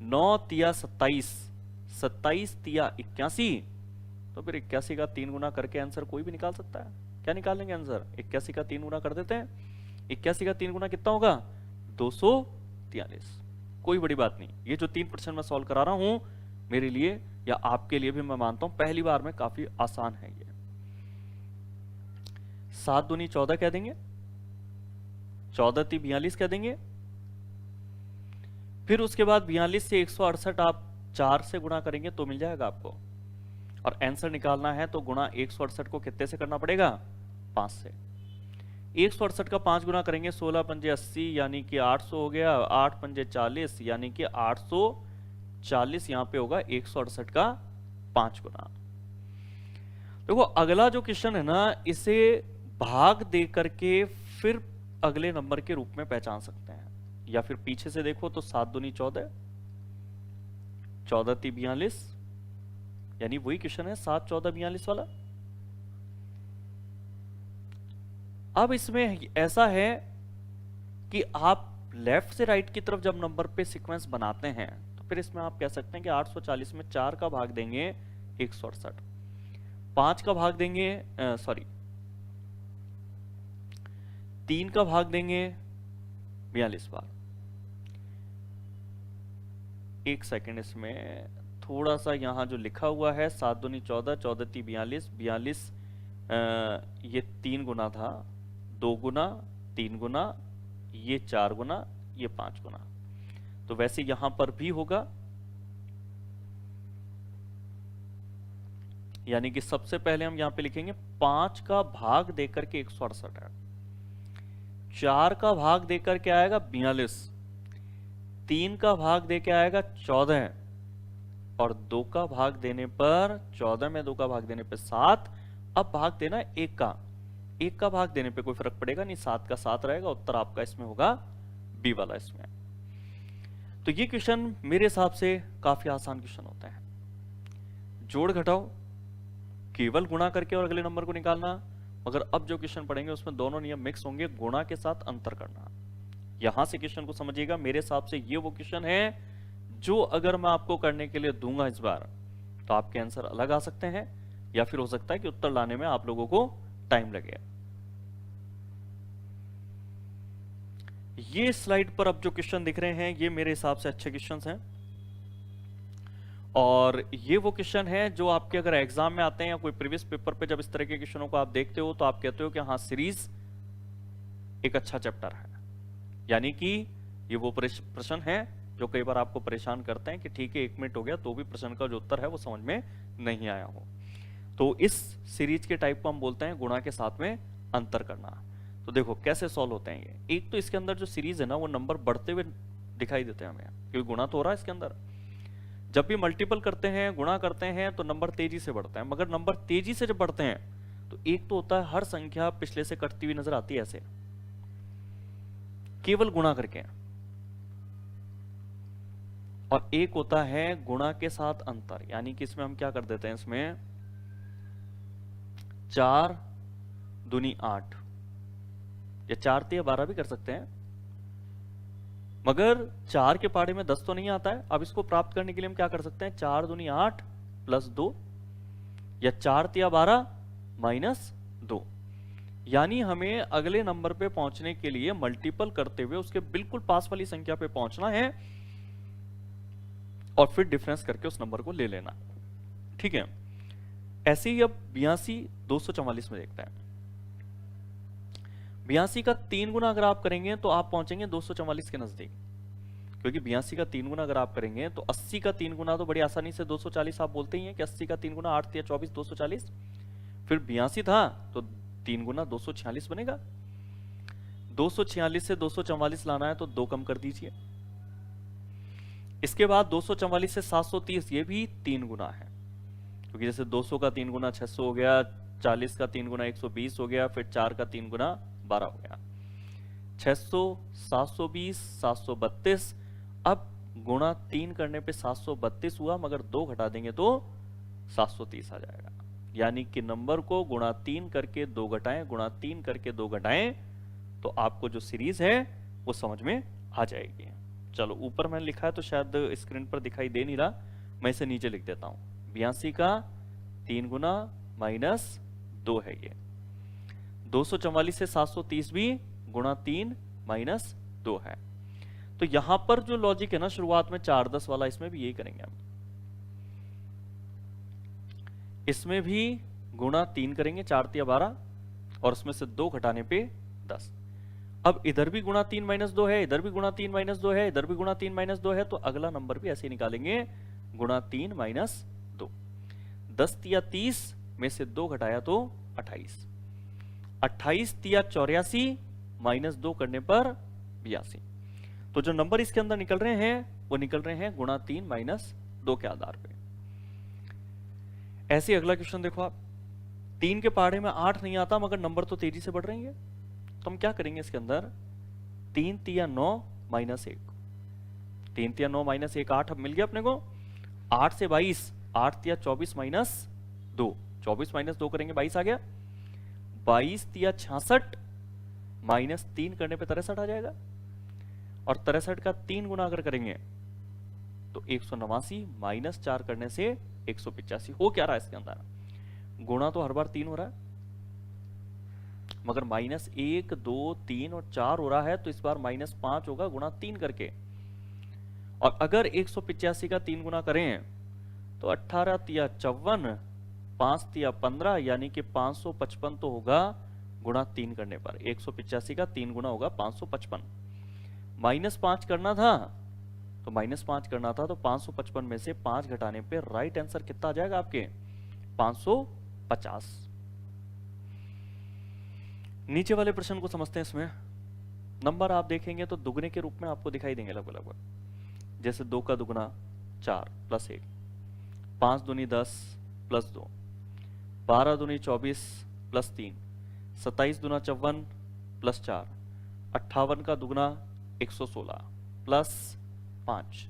9 तिया 27, 27 तिया 81, तो फिर 81 का 3 गुना करके आंसर कोई भी निकाल सकता है। क्या निकालेंगे आंसर? 81 का 3 गुना कर देते हैं। 81 का 3 गुना कितना होगा? 243। कोई बड़ी बात नहीं। ये जो 3% मैं सॉल्व करा रहा हूं मेरे लिए या आपके लिए भी मैं मानता हूं पहली बार में काफी आसान है ये। 7 दूनी 14 कह देंगे, 14 ती 42 कह देंगे। फिर उसके बाद 42 से 168 आप 4 से गुणा करेंगे तो मिल जाएगा आपको। और आंसर निकालना है तो गुणा 168 को कितने से करना पड़ेगा? 5 से। 168 का 5 गुना करेंगे 16 पंजे 80 यानी कि 800 हो गया, 8 पंजे 40 यानी कि 840 यहां पे होगा 168 का 5 गुना। देखो अगला जो क्वेश्चन है ना, इसे भाग दे करके फिर अगले नंबर के रूप में पहचान सकते हैं, या फिर पीछे से देखो तो 7 दूनी 14, 14 ती 42, यानी वही क्वेश्चन है 7 14 42 वाला। अब इसमें ऐसा है कि आप लेफ्ट से राइट की तरफ जब नंबर पे सीक्वेंस बनाते हैं तो फिर इसमें आप कह सकते हैं कि 840 में 4 का भाग देंगे 168, 5 का भाग देंगे 3 का भाग देंगे 42 बार। एक सेकंड, इसमें थोड़ा सा यहां जो लिखा हुआ है 7 दूनी 14, 14 ती 42, 42 ये 3 गुना था, 2 गुना, 3 गुना, ये 4 गुना, ये 5 गुना। तो वैसे यहां पर भी होगा, यानी कि सबसे पहले हम यहां पे लिखेंगे 5 का भाग देकर के 168 है, 4 का भाग देकर के आएगा 42, 3 का भाग देके आएगा 14, और 2 का भाग देने पर 14 में 2 का भाग देने पर 7। अब भाग देना 1 का, 1 का भाग देने पे कोई फर्क पड़ेगा नहीं, 7 का 7 रहेगा। उत्तर आपका इसमें होगा बी वाला इसमें। तो ये क्वेश्चन मेरे हिसाब से काफी आसान क्वेश्चन होते हैं। जोड़ घटाओ, केवल गुणा करके और अगले नंबर को निकालना। मगर अब जो क्वेश्चन पढ़ेंगे उसमें दोनों नियम मिक्स होंगे, गुणा के साथ अंतर करना। यहां से क्वेश्चन को समझिएगा। मेरे हिसाब से ये वो क्वेश्चन है जो अगर मैं आपको करने के लिए दूंगा इस बार तो आपके आंसर अलग आ सकते हैं, या फिर हो सकता है कि उत्तर लाने में आप लोगों को टाइम लगे। ये स्लाइड पर अब जो क्वेश्चन दिख रहे हैं ये मेरे हिसाब से अच्छे क्वेश्चंस हैं, और ये वो क्वेश्चन है जो आपके अगर एग्जाम में आते हैं या कोई प्रीवियस पेपर पे जब इस तरह के क्वेश्चनों को आप देखते हो तो आप कहते हो कि हाँ सीरीज एक अच्छा चैप्टर है। यानी कि ये वो प्रश्न है जो कई बार आपको परेशान करते हैं कि ठीक है 1 मिनट हो गया तो भी प्रश्न का जो उत्तर है वो समझ में नहीं आया हो। तो इस सीरीज के टाइप को हम बोलते हैं गुणा के साथ में अंतर करना। तो देखो कैसे सॉल्व होते हैं ये। एक तो इसके अंदर जो सीरीज है ना वो नंबर बढ़ते हुए दिखाई देते हैं हमें, क्योंकि गुणा तो हो रहा है इसके अंदर। जब भी मल्टीपल करते हैं, गुणा करते हैं, तो नंबर तेजी से बढ़ते हैं। मगर नंबर तेजी से जब बढ़ते हैं तो एक तो होता है हर संख्या पिछले से कटती हुई नजर आती है ऐसे, केवल गुणा करके, और एक होता है गुणा के साथ अंतर, यानी कि इसमें हम क्या कर देते हैं, इसमें 4 दूनी 8 या 4 तिया 12 भी कर सकते हैं। मगर 4 के पहाड़े में 10 तो नहीं आता है। अब इसको प्राप्त करने के लिए हम क्या कर सकते हैं, 4 दूनी 8 प्लस 2 या 4 तिया 12 माइनस 2। यानी हमें अगले नंबर पे पहुंचने के लिए मल्टीपल करते हुए उसके बिल्कुल पास वाली संख्या पे पहुंचना है और फिर डिफरेंस करके उस नंबर को ले लेना। ठीक है, ऐसे ही अब 82 244 में देखते हैं। 82 का 3 गुना अगर आप करेंगे तो आप पहुंचेंगे 244 के नजदीक, क्योंकि 82 का 3 गुना अगर आप करेंगे तो 80 का 3 गुना तो बड़ी आसानी से 240 आप बोलते ही हैं कि 80 का 3 गुना 8 या 24 240। फिर 82 था तो 3 गुना 246 बनेगा। 246 से 244 लाना है तो 2 कम कर दीजिए। इसके बाद 244 से 730, ये भी 3 गुना है, क्योंकि जैसे 200 का 3 गुना 600 हो गया, 40 का 3 गुना 120 हो गया, फिर 4 का 3 गुना 12 हो गया। 600 720 732, अब गुणा 3 करने पे 732 हुआ, मगर 2 घटा देंगे तो 730 आ जाएगा। यानी कि नंबर को गुणा 3 करके 2 घटाएं, गुणा 3 करके 2 घटाएं, तो आपको जो सीरीज है वो समझ में आ जाएगी। चलो, ऊपर मैंने लिखा है तो शायद स्क्रीन पर दिखाई दे नहीं रहा, मैं इसे नीचे लिख देता हूं। 82 का 3 गुना माइनस 2 है ये। 244 से 730 भी गुणा 3 माइनस 2 है। तो यहां पर जो लॉजिक है ना शुरुआत में 4 10 वाला, इसमें भी यही करेंगे हम। इसमें भी गुणा 3 करेंगे, 4 तिया 12, और उसमें से 2 घटाने पे 10। अब इधर भी गुणा 3 माइनस 2 है, इधर भी गुणा 3 माइनस 2 है, इधर भी गुणा 3 माइनस 2 है, तो अगला नंबर भी ऐसे निकालेंगे, गुणा 3 माइनस 2। 10 तिया 30 में से 2 घटाया तो 28। 28 तिया 84 माइनस 2 करने पर 82। तो जो नंबर इसके अंदर निकल रहे हैं वो निकल रहे हैं गुणा 3 माइनस 2 के आधार पे। ऐसे अगला क्वेश्चन देखो आप, 3 के पहाड़े में 8 नहीं आता, मगर नंबर तो तेजी से बढ़ रही है। तो हम क्या करेंगे इसके अंदर, 3 तिया 9 माइनस 1, 3 तिया 9 माइनस 1 8, अब मिल गया अपने को। 8 से 22, 8 तिया 24 माइनस 2, 24 माइनस 2 करेंगे 22 आ गया। 22 तिया 66 माइनस 3 करने पे 63 आ जाएगा, और 63 का 3 गुना अगर करेंगे तो 189 माइनस 4 करने से 185। हो क्या रहा है इसके अंदर, गुणा तो हर बार 3 हो रहा है, मगर माइनस 1 2 3 और 4 हो रहा है, तो इस बार माइनस 5 होगा गुणा 3 करके। और अगर 185 का 3 गुना करें तो 18 तिया 54, 5 तिया 15, यानी कि 555 तो होगा गुणा 3 करने पर। 185 का 3 गुना होगा 555। माइनस 5 करना था तो माइनस 5 करना था, तो 555 में से 5 घटाने पे राइट आंसर कितना आ जाएगा आपके, 550। नीचे वाले प्रश्न को समझते हैं। इसमें नंबर आप देखेंगे तो दुगने के रूप में आपको दिखाई देंगे लगभग लगभग, जैसे 2 का दुगना 4 प्लस 1, 5 दूनी 10 प्लस 2, 12 दूनी 24 प्लस 3, 27 दूना 54 प्लस 4, 58 का दुगना 116 प्लस 5।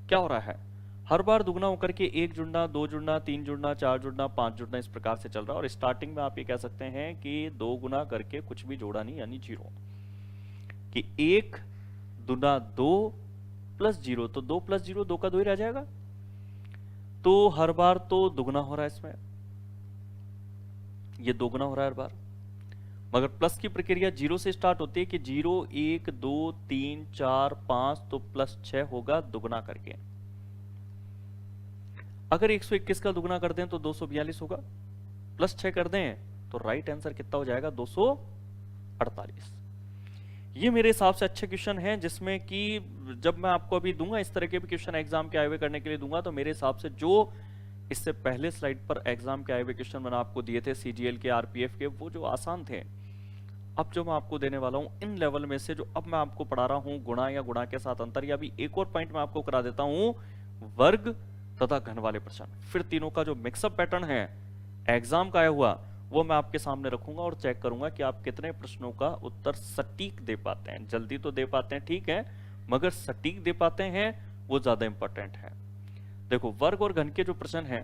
क्या हो रहा है, हर बार दुगना होकर के 1 जुड़ना, 2 जुड़ना, 3 जुड़ना, 4 जुड़ना, 5 जुड़ना, इस प्रकार से चल रहा है। और स्टार्टिंग में आप ये कह सकते हैं कि 2 गुना करके कुछ भी जोड़ा नहीं, यानी 0, कि 1 दुना 2 प्लस 0, तो 2 प्लस 0 2 का 2 ही रह जाएगा। तो हर बार तो दुगना हो रहा है इसमें, ये 2 गुना हो रहा है हर बार। मगर प्लस की प्रक्रिया 0 से स्टार्ट होती है कि 0 1 2 3 4 5, तो प्लस 6 होगा दुगना करके। अगर 121 का दुगना कर दें तो 242 होगा, प्लस 6 कर दें तो राइट आंसर कितना हो जाएगा, 248। ये मेरे हिसाब से अच्छे क्वेश्चन हैं, जिसमें कि जब मैं आपको अभी दूंगा इस तरह के भी क्वेश्चन एग्जाम के आए हुए करने के लिए दूंगा, तो मेरे हिसाब से जो इससे पहले स्लाइड पर एग्जाम के आए हुए क्वेश्चन मैंने आपको दिए थे सीजीएल के, आरपीएफ के, वो जो आसान थे, अब जो मैं आपको देने वाला हूं इन लेवल में से जो अब मैं आपको पढ़ा रहा हूं, गुणा या गुणा के साथ अंतर, या अभी एक और पॉइंट मैं आपको करा देता हूं, वर्ग तथा घन वाले प्रश्न, फिर तीनों का जो मिक्सअप पैटर्न है एग्जाम का आया हुआ, वो मैं आपके सामने रखूंगा और चेक करूंगा कि आप कितने प्रश्नों का उत्तर सटीक दे पाते हैं। जल्दी तो दे पाते हैं, ठीक है, मगर सटीक दे पाते हैं, वो ज्यादा इंपॉर्टेंट है। देखो, वर्ग और घन के जो प्रश्न हैं,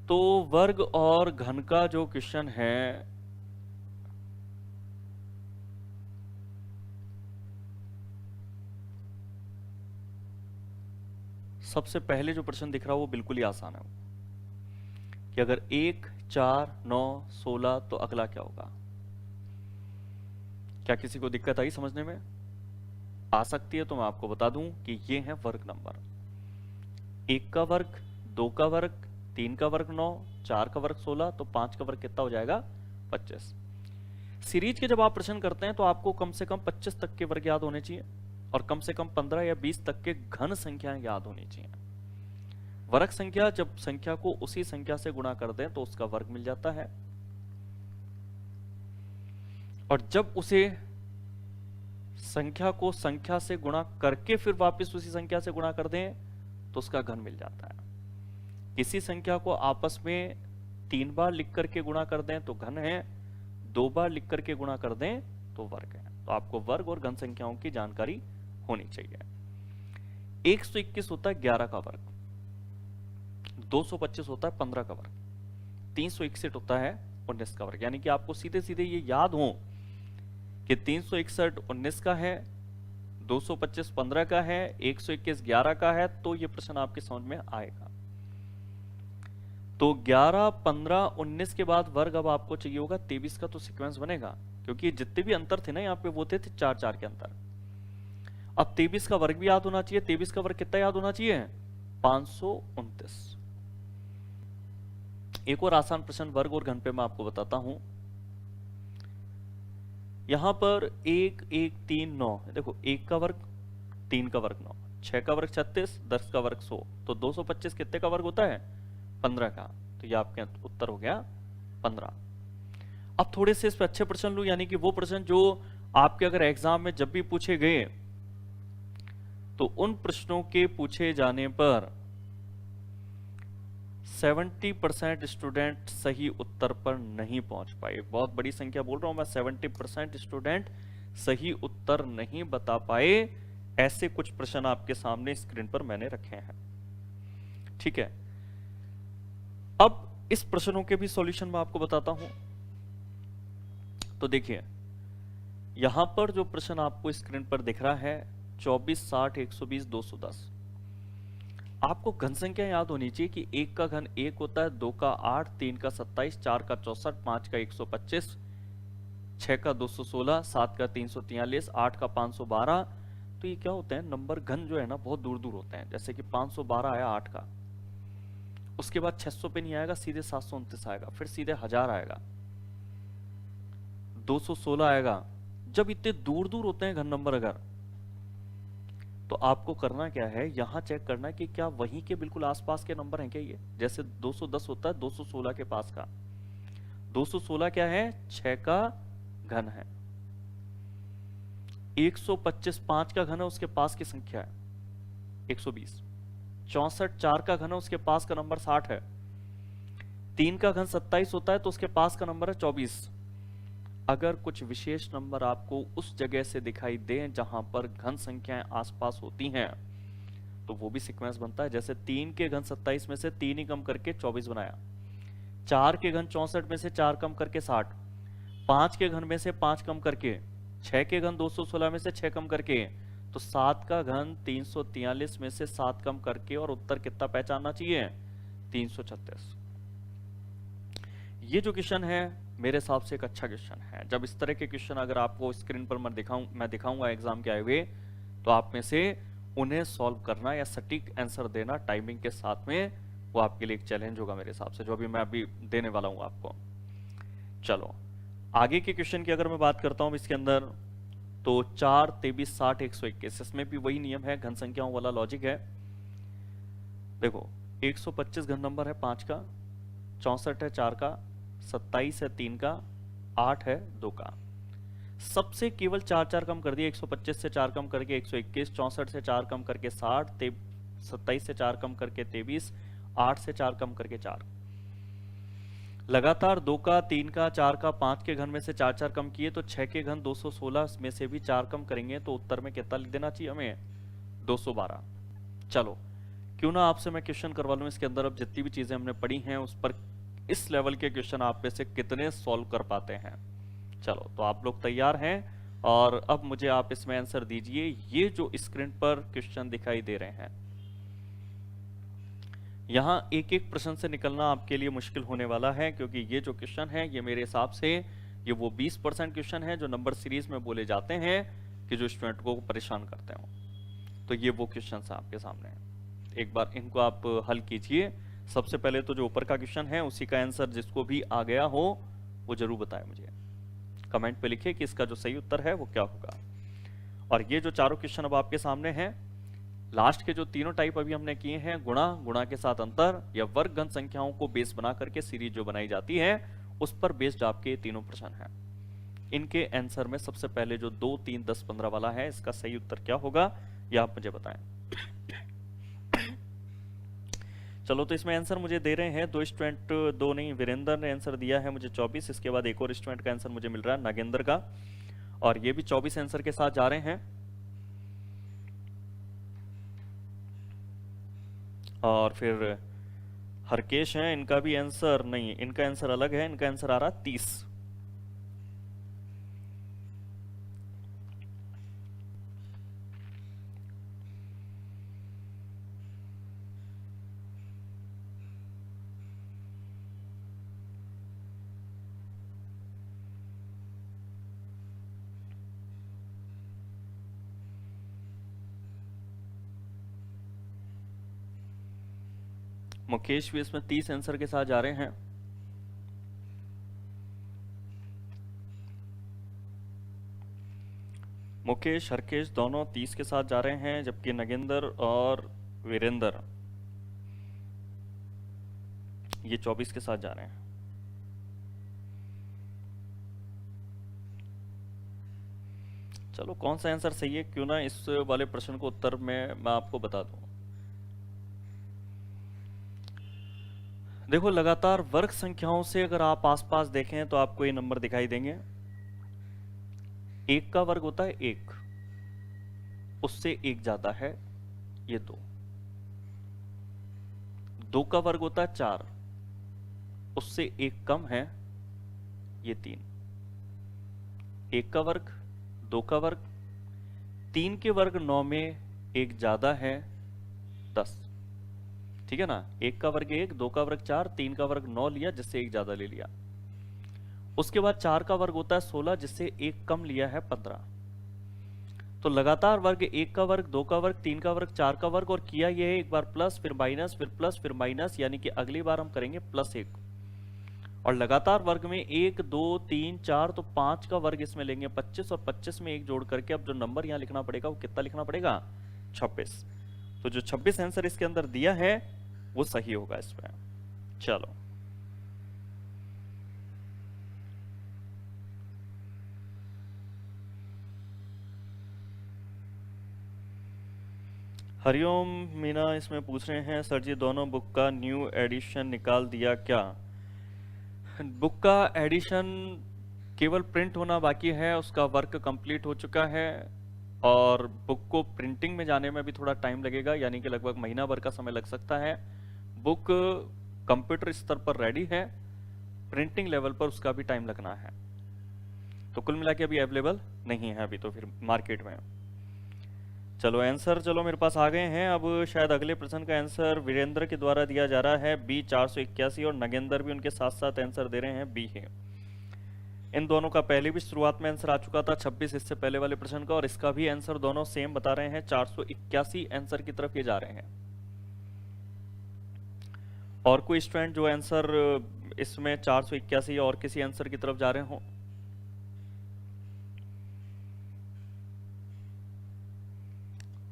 तो वर्ग और घन का जो क्वेश्चन है, सबसे पहले जो प्रश्न दिख रहा है वो बिल्कुल ही आसान है, कि अगर 1, 4, 9, 16 तो अगला क्या होगा। क्या किसी को दिक्कत आई समझने में? आ सकती है तो मैं आपको बता दूं कि ये है वर्ग नंबर। 1 का वर्ग, 2 का वर्ग, 3 का वर्ग 9, 4 का वर्ग 16, तो 5 का वर्ग कितना हो जाएगा? 25। सीरीज के जब आप प्रश्न करते हैं तो आपको कम से कम 25 तक के वर्ग याद होने चाहिए और कम से कम 15 या 20 तक के घन संख्याएं याद होनी चाहिए। वर्ग संख्या, जब संख्या को उसी संख्या से गुणा कर दें तो उसका वर्ग मिल जाता है, और जब उसे संख्या को संख्या से गुणा करके फिर वापस उसी संख्या से गुणा कर दें तो उसका घन मिल जाता है। किसी संख्या को आपस में 3 बार लिख करके गुणा कर दें तो घन है, 2 बार लिख करके गुणा कर दें तो वर्ग है। तो आपको वर्ग और घन संख्याओं की जानकारी होनी चाहिए। 121 होता है 11 का वर्ग, 225 होता है 15 का वर्ग, 361 होता है 19 का वर्ग। यानी कि आपको सीधे सीधे ये याद हो कि 361 19 का है, 225 15 का है, 121 11 का है, तो ये प्रश्न आपके समझ में आएगा। तो 11, 15, 19 के बाद वर्ग अब आपको चाहिए होगा 23 का, तो सीक्वेंस बनेगा, क्योंकि जितने भी अंतर थे ना यहाँ पे वो थे 4-4 के अंतर। अब 23 का वर्ग भी याद होना चाहिए। 23 का वर्ग कितना याद होना चाहिए? 529। एक और आसान प्रश्न वर्ग और घन पे मैं आपको बताता हूं। यहां पर 1, 1, 3, 9, देखो 1 का वर्ग, 3 का वर्ग 9, 6 का वर्ग 36, 10 का वर्ग 100, तो 225 कितने का वर्ग होता है? 15 का। तो ये आपके उत्तर हो गया 15। अब थोड़े से इस पे अच्छे प्रश्न लूं, यानी कि वो प्रश्न जो आपके अगर एग्जाम में जब भी पूछे गए तो उन प्रश्नों के पूछे जाने पर 70% स्टूडेंट सही उत्तर पर नहीं पहुंच पाए। बहुत बड़ी संख्या बोल रहा हूं मैं, 70% स्टूडेंट सही उत्तर नहीं बता पाए। ऐसे कुछ प्रश्न आपके सामने स्क्रीन पर मैंने रखे हैं, ठीक है। अब इस प्रश्नों के भी सॉल्यूशन मैं आपको बताता हूं। तो देखिए, यहां पर जो प्रश्न आपको स्क्रीन पर दिख रहा है 24, 60, 120, 210, आपको घन संख्या याद होनी चाहिए कि 1 का घन 1 होता है, 2 का 8, 3 का 27, 4 का 64, 5 का 125, 6 का 216, 7 का 343, 8 का 512। तो ये क्या होते हैं, नंबर घन जो है ना बहुत दूर दूर होते हैं। जैसे कि 512 आया 8 का, उसके बाद 600 पे नहीं आएगा, सीधे 729 आएगा, फिर सीधे 1000 आएगा, 216 आएगा। जब इतने दूर दूर होते हैं घन नंबर अगर, तो आपको करना क्या है, यहां चेक करना है कि क्या वहीं के बिल्कुल आसपास के नंबर हैं क्या ये। जैसे 210 होता है 216 के पास का, 216 क्या है? 6 का घन है। 125 5 का घन है, उसके पास की संख्या है 120। 64 4 का घन है, उसके पास का नंबर 60 है। 3 का घन 27 होता है तो उसके पास का नंबर है 24। अगर कुछ विशेष नंबर आपको उस जगह से दिखाई दें जहां पर घन संख्याएं आसपास होती हैं, तो वो भी सीक्वेंस बनता है। जैसे 3 के घन 27 में से 3 ही कम करके 24 बनाया, 4 के घन 64 में से 4 कम करके 60, 5 के घन में से 5 कम करके, 6 के घन 216 में से 6 कम करके, तो 7 का घन 343 में से 7 कम करके, और उत्तर कितना पहचानना चाहिए? 336। ये जो क्वेश्चन है मेरे हिसाब से एक अच्छा क्वेश्चन है। जब इस तरह के क्वेश्चन अगर आपको स्क्रीन पर मैं दिखाऊंगा एग्जाम के आए हुए, तो आप में से उन्हें सॉल्व करना या सटीक आंसर देना टाइमिंग के साथ में, वो आपके लिए एक चैलेंज होगा मेरे हिसाब से, जो अभी मैं देने वाला हूं आपको। चलो आगे के क्वेश्चन की अगर मैं बात करता हूं इसके अंदर, तो 4, 23, 60, 121, इसमें भी वही नियम है, घन संख्याओं वाला लॉजिक है। देखो 125 घन नंबर है 5 का, 64 है 4 का, 27 है 3 का, 8 है 2 का। सबसे केवल 4 कम कर दिया, 125 से 4 कम करके 121, 64 से 4 कम करके 60, 27 से 4 कम करके 23, 8 से 4 कम करके 4। लगातार 2 का, 3 का, 4 का, 5 के घन में से 4 कम किए तो 6 के घन 216 में से भी 4 कम करेंगे तो उत्तर में कितना लिख देना चाहिए हमें? 212। चलो क्यों ना आपसे मैं क्वेश्चन करवा लूं इसके अंदर, अब जितनी भी चीजें हमने पढ़ी हैं उस पर इस लेवल के क्वेश्चन आप में से कितने सॉल्व कर पाते हैं। चलो तो आप लोग तैयार हैं, और अब मुझे आप इसमें आंसर दीजिए। ये जो स्क्रीन पर क्वेश्चन दिखाई दे रहे हैं, यहां एक एक प्रश्न से निकलना आपके लिए मुश्किल होने वाला है, क्योंकि ये जो क्वेश्चन है ये मेरे हिसाब से ये वो 20% क्वेश्चन है जो नंबर सीरीज में बोले जाते हैं कि जो स्टूडेंट को परेशान करते हो। तो ये वो क्वेश्चन है आपके सामने, एक बार इनको आप हल कीजिए। सबसे पहले तो जो ऊपर का क्वेश्चन है उसी का आंसर जिसको भी आ गया हो वो जरूर बताए मुझे, कमेंट पे लिखिए कि इसका जो सही उत्तर है वो क्या होगा। और ये जो चारों क्वेश्चन अब आपके सामने हैं, लास्ट के जो तीनों टाइप अभी हमने किए हैं, गुणा, गुणा के साथ अंतर या वर्ग घन संख्याओं को बेस बना करके सीरीज जो बनाई जाती है उस पर बेस्ड आपके तीनों प्रश्न हैं। इनके आंसर में सबसे पहले जो 2, 3, 10, 15 वाला है, इसका सही उत्तर क्या होगा ये आप मुझे बताएं। चलो तो इसमें आंसर मुझे दे रहे हैं दो स्टूडेंट, दो नहीं, वीरेंद्र ने आंसर दिया है मुझे 24। इसके बाद एक और स्टूडेंट का आंसर मुझे मिल रहा है नागेंद्र का, और ये भी 24 आंसर के साथ जा रहे हैं। और फिर हरकेश हैं, इनका भी आंसर नहीं, इनका आंसर अलग है, इनका आंसर आ रहा 30। मुकेश भी इसमें 30 आंसर के साथ जा रहे हैं। मुकेश, हरकेश दोनों 30 के साथ जा रहे हैं, जबकि नगेंद्र और वीरेंद्र ये 24 के साथ जा रहे हैं। चलो कौन सा आंसर सही है, क्यों ना इस वाले प्रश्न को उत्तर में मैं आपको बता दूं। देखो लगातार वर्ग संख्याओं से अगर आप आसपास देखें तो आपको ये नंबर दिखाई देंगे। 1 का वर्ग होता है 1, उससे 1 ज्यादा है ये 2। 2 का वर्ग होता है 4, उससे 1 कम है ये 3। 1 का वर्ग, 2 का वर्ग, 3 के वर्ग 9 में 1 ज्यादा है 10। ठीक है ना, 1 का वर्ग 1, 2 का वर्ग 4, 3 का वर्ग 9 लिया जिससे 1 ज्यादा ले लिया। उसके बाद 4 का वर्ग होता है 16 जिससे 1 कम लिया है 15। तो लगातार वर्ग 1 का वर्ग, 2 का वर्ग, 3 का वर्ग, 4 का वर्ग, और किया यह है एक बार प्लस, फिर माइनस, फिर प्लस, फिर माइनस, यानी कि अगली बार हम करेंगे +1। और लगातार वर्ग में 1, 2, 3, 4, तो 5 का वर्ग इसमें लेंगे 25, और 25 में 1 जोड़ करके अब जो नंबर यहां लिखना पड़ेगा वो कितना लिखना पड़ेगा? 26। तो जो 26 आंसर इसके अंदर दिया है वो सही होगा इसमें। चलो हरिओम मीना इसमें पूछ रहे हैं, सर जी दोनों बुक का न्यू एडिशन निकाल दिया क्या? बुक का एडिशन केवल प्रिंट होना बाकी है, उसका वर्क कंप्लीट हो चुका है, और बुक को प्रिंटिंग में जाने में भी थोड़ा टाइम लगेगा, यानी कि लगभग महीना भर का समय लग सकता है। बुक कंप्यूटर स्तर पर रेडी है, प्रिंटिंग लेवल पर उसका भी टाइम लगना है। तो कुल मिला के अभी अवेलेबल नहीं है अभी तो फिर मार्केट में। चलो आंसर चलो मेरे पास आ गए हैं। अब शायद अगले प्रश्न का आंसर वीरेंद्र के द्वारा दिया जा रहा है B 481, और नगेंद्र भी उनके साथ साथ आंसर दे रहे हैं B है। इन दोनों का पहले भी शुरुआत में आंसर आ चुका था 26 इससे पहले वाले प्रश्न का, और इसका भी आंसर दोनों सेम बता रहे हैं, 481 आंसर की तरफ ये जा रहे हैं। और कोई स्टूडेंट जो आंसर इसमें 481 और किसी आंसर की तरफ जा रहे हो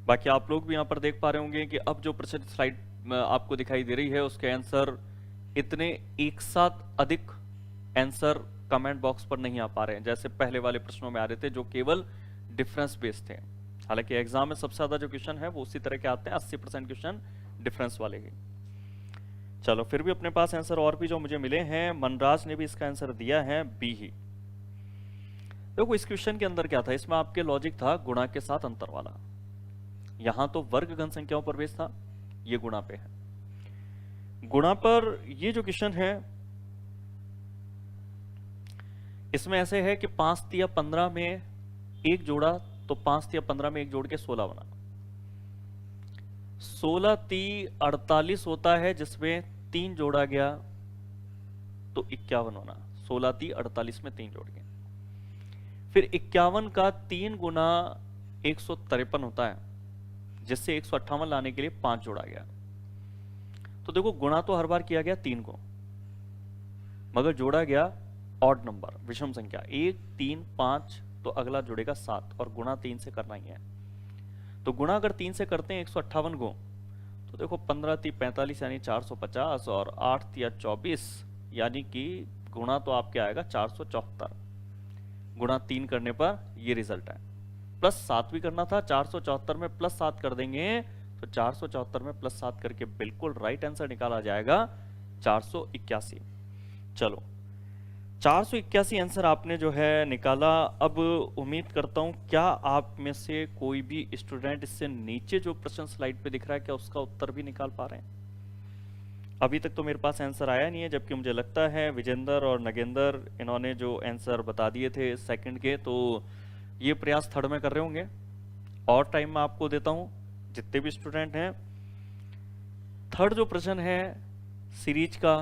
बाकी आप लोग भी यहाँ पर देख पा रहे होंगे कि अब जो प्रश्न स्लाइड आपको दिखाई दे रही है उसके आंसर इतने एक साथ अधिक आंसर कमेंट बॉक्स पर नहीं आ पा रहे हैं जैसे पहले वाले प्रश्नों में आ रहे थे जो केवल डिफरेंस बेस्ड थे। हालांकि एग्जाम में सबसे ज्यादा जो क्वेश्चन है वो उसी तरह के आते हैं, 80% क्वेश्चन डिफरेंस वाले ही। चलो फिर भी अपने पास आंसर और भी जो मुझे मिले हैं, मनराज ने भी इसका आंसर दिया है बी ही। देखो इस क्वेश्चन के अंदर क्या था, इसमें आपके लॉजिक था गुणा के साथ अंतर वाला। यहां तो वर्ग घन संख्याओं पर बेस था, ये गुणा पे है। गुणा पर ये जो क्वेश्चन है इसमें ऐसे है कि 5 तिया 15 में एक जोड़ा तो 5 तिया 15 में एक जोड़ के 16 बना। 16 ती 48 होता है जिसमें 3 जोड़ा गया तो 51 बना। 16 ती 48 में 3 जोड़ गए। फिर 51 का 3 गुना 153 होता है जिससे 158 लाने के लिए 5 जोड़ा गया। तो देखो गुणा तो हर बार किया गया 3 को, मगर जोड़ा गया ऑड नंबर विषम संख्या 1 3 5, तो अगला जुड़ेगा 7 और गुणा 3 से करना ही है। तो गुणा अगर 3 से करते हैं 158 को तो देखो 15 ती 45 यानी 450 और 8 तिया 24 यानी कि गुणा तो आपके आएगा 474। गुणा 3 करने पर ये रिजल्ट है। प्लस 7 भी करना था, 474 में प्लस 7 कर देंगे तो 474 में प्लस 7 करके बिल्कुल राइट आंसर निकाला जाएगा 481। चलो 481 आंसर आपने जो है निकाला। अब उम्मीद करता हूं क्या आप में से कोई भी स्टूडेंट इससे नीचे जो प्रश्न स्लाइड पे दिख रहा है क्या उसका उत्तर भी निकाल पा रहे हैं? अभी तक तो मेरे पास आंसर आया नहीं है, जबकि मुझे लगता है विजेंद्र और नगेंद्र इन्होंने जो आंसर बता दिए थे सेकंड के, तो ये प्रयास थर्ड में कर रहे होंगे। और टाइम मैं आपको देता हूं जितने भी स्टूडेंट हैं। थर्ड जो प्रश्न है सीरीज का,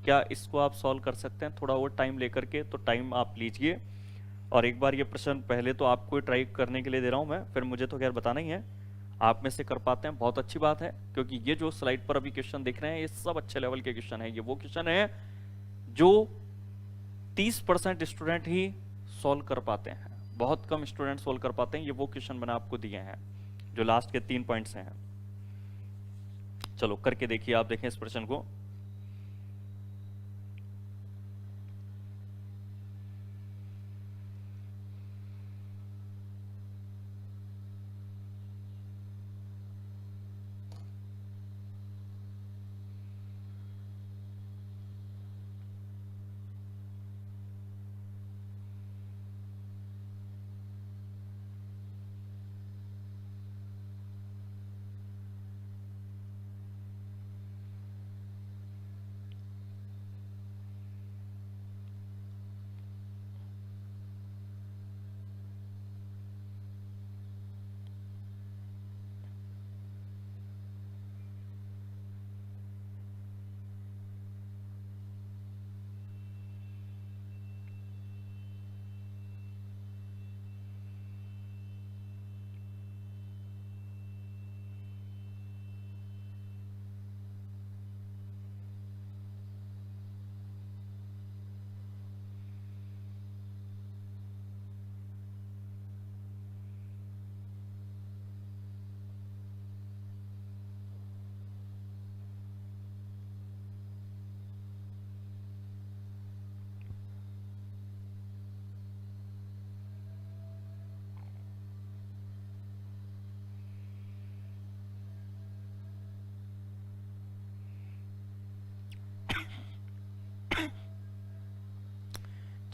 क्या इसको आप सॉल्व कर सकते हैं थोड़ा और टाइम लेकर के? तो टाइम आप लीजिए और एक बार ये प्रश्न पहले तो आपको ट्राई करने के लिए दे रहा हूं मैं, फिर मुझे तो खैर बताना ही है। आप में से कर पाते हैं बहुत अच्छी बात है, क्योंकि ये जो स्लाइड पर अभी क्वेश्चन दिख रहे हैं ये सब अच्छे लेवल के क्वेश्चन है। ये वो क्वेश्चन है जो 30% स्टूडेंट ही सॉल्व कर पाते हैं, बहुत कम स्टूडेंट सॉल्व कर पाते हैं। ये वो क्वेश्चन मैंने आपको दिए हैं जो लास्ट के 3 पॉइंट्स हैं। चलो करके देखिए, आप देखें इस प्रश्न को।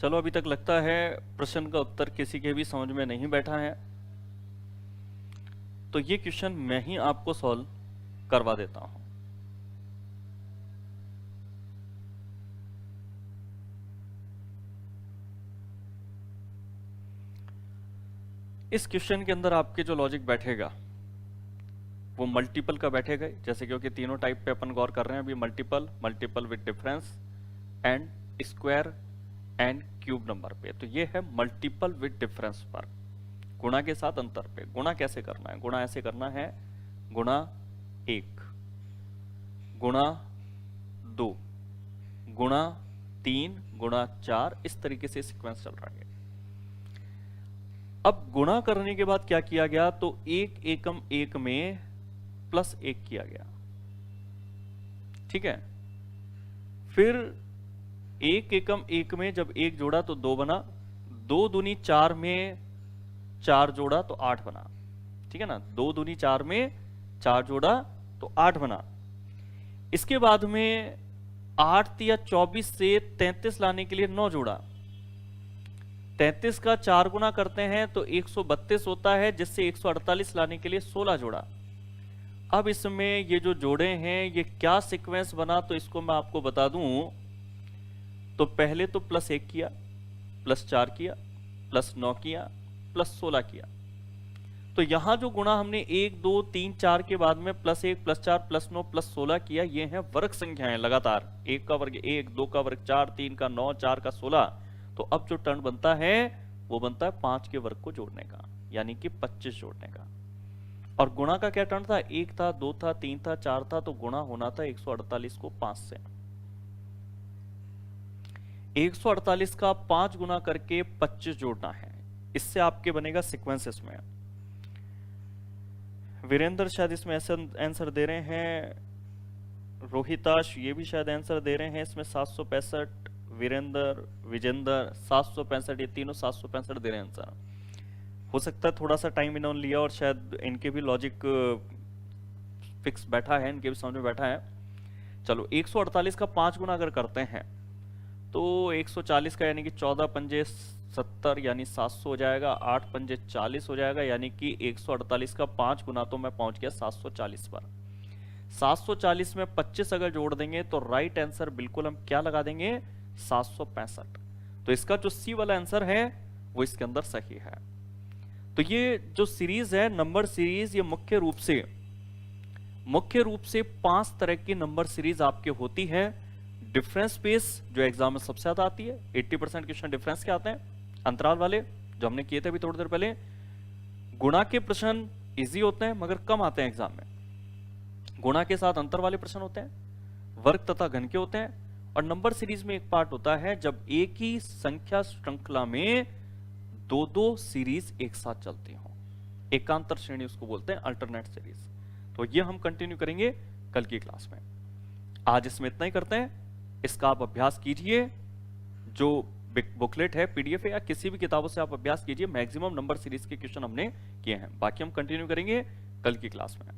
चलो अभी तक लगता है प्रश्न का उत्तर किसी के भी समझ में नहीं बैठा है, तो ये क्वेश्चन मैं ही आपको सॉल्व करवा देता हूं। इस क्वेश्चन के अंदर आपके जो लॉजिक बैठेगा वो मल्टीपल का बैठेगा, जैसे क्योंकि तीनों टाइप पे अपन गौर कर रहे हैं अभी, multiple, multiple with difference and square and cube number पे। तो ये है मल्टीपल विद डिफरेंस पर, गुणा के साथ अंतर पे। गुणा कैसे करना है? गुणा ऐसे करना है, गुणा 1, गुणा 2, गुणा 3, गुणा 4, इस तरीके से सीक्वेंस चल रहा है। अब गुणा करने के बाद क्या किया गया, तो 1 एकम 1 में प्लस 1 किया गया, ठीक है। फिर 1 एकम 1 में जब 1 जोड़ा तो 2 बना, 2 दूनी 4 में 4 जोड़ा तो 8 बना, ठीक है ना। 2 दूनी 4 में 4 जोड़ा तो 8 बना। इसके बाद में 8 या 24 से 33 लाने के लिए 9 जोड़ा, 33 का 4 गुना करते हैं तो 132 होता है, जिससे 148 लाने के लिए 16 जोड़ा। अब इसमें ये जो जोड़े हैं ये क्या सीक्वेंस बना, तो इसको मैं आपको बता दूं। तो पहले तो प्लस 1 किया, प्लस 4 किया, प्लस 9 किया, प्लस 16 किया। तो यहां जो गुणा हमने 1 2 3 4 के बाद में प्लस 1 प्लस 4 प्लस 9 प्लस 16 किया, ये हैं वर्ग संख्याएं लगातार। 1 का वर्ग 1, 2 का वर्ग 4, 3 का 9, 4 का 16। तो अब जो टर्न बनता है वो बनता है 5 के वर्ग को जोड़ने का, यानी कि 25 जोड़ने का। और गुणा का क्या टर्न था, 1 था, 2 था, 3 था, 4 था, तो गुणा होना था 148 को 5 से। 148 का 5 गुना करके 25 जोड़ना है, इससे आपके बनेगा सीक्वेंस। इसमें वीरेंद्र शायद इसमें ऐसा आंसर दे रहे हैं, रोहिताश ये भी शायद आंसर दे रहे हैं इसमें 765, वीरेंद्र, विजेंद्र 765, ये तीनों 765 दे रहे हैं आंसर। हो सकता है थोड़ा सा टाइम इन्होंने लिया और शायद इनके भी लॉजिक फिक्स बैठा है, इनके भी समझ में बैठा है। चलो 148 का 5 गुना अगर करते हैं तो 140 का यानी कि 14 पंजे 70 यानी 700 हो जाएगा, 8 पंजे 40 हो जाएगा, यानी कि 148 का 5 गुना तो मैं पहुंच गया 740 पर। 740 में 25 अगर जोड़ देंगे तो राइट आंसर बिल्कुल हम क्या लगा देंगे, 765। तो इसका जो सी वाला आंसर है वो इसके अंदर सही है। तो ये जो सीरीज है नंबर सीरीज, ये मुख्य रूप से 5 तरह की नंबर सीरीज आपके होती है। डिफरेंस बेस जो एग्जाम में सबसे ज्यादा आती है, 80% क्वेश्चन डिफरेंस के आते हैं, अंतराल वाले जो हमने किए थे अभी थोड़ी देर पहले। गुणा के प्रश्न इजी होते हैं मगर कम आते हैं एग्जाम में, गुणा के साथ अंतर वाले प्रश्न होते हैं, वर्ग तथा घन के होते हैं। और नंबर सीरीज में एक पार्ट होता है जब एक ही संख्या श्रृंखला में 2-2 सीरीज एक साथ चलती हो, एकांतर श्रेणी उसको बोलते हैं, अल्टरनेट सीरीज। तो ये हम कंटिन्यू करेंगे कल की क्लास में। आज इसमें इतना ही करते हैं, इसका आप अभ्यास कीजिए, जो बुकलेट है, पीडीएफ है या किसी भी किताबों से आप अभ्यास कीजिए। मैक्सिमम नंबर सीरीज के क्वेश्चन हमने किए हैं, बाकी हम कंटिन्यू करेंगे कल की क्लास में।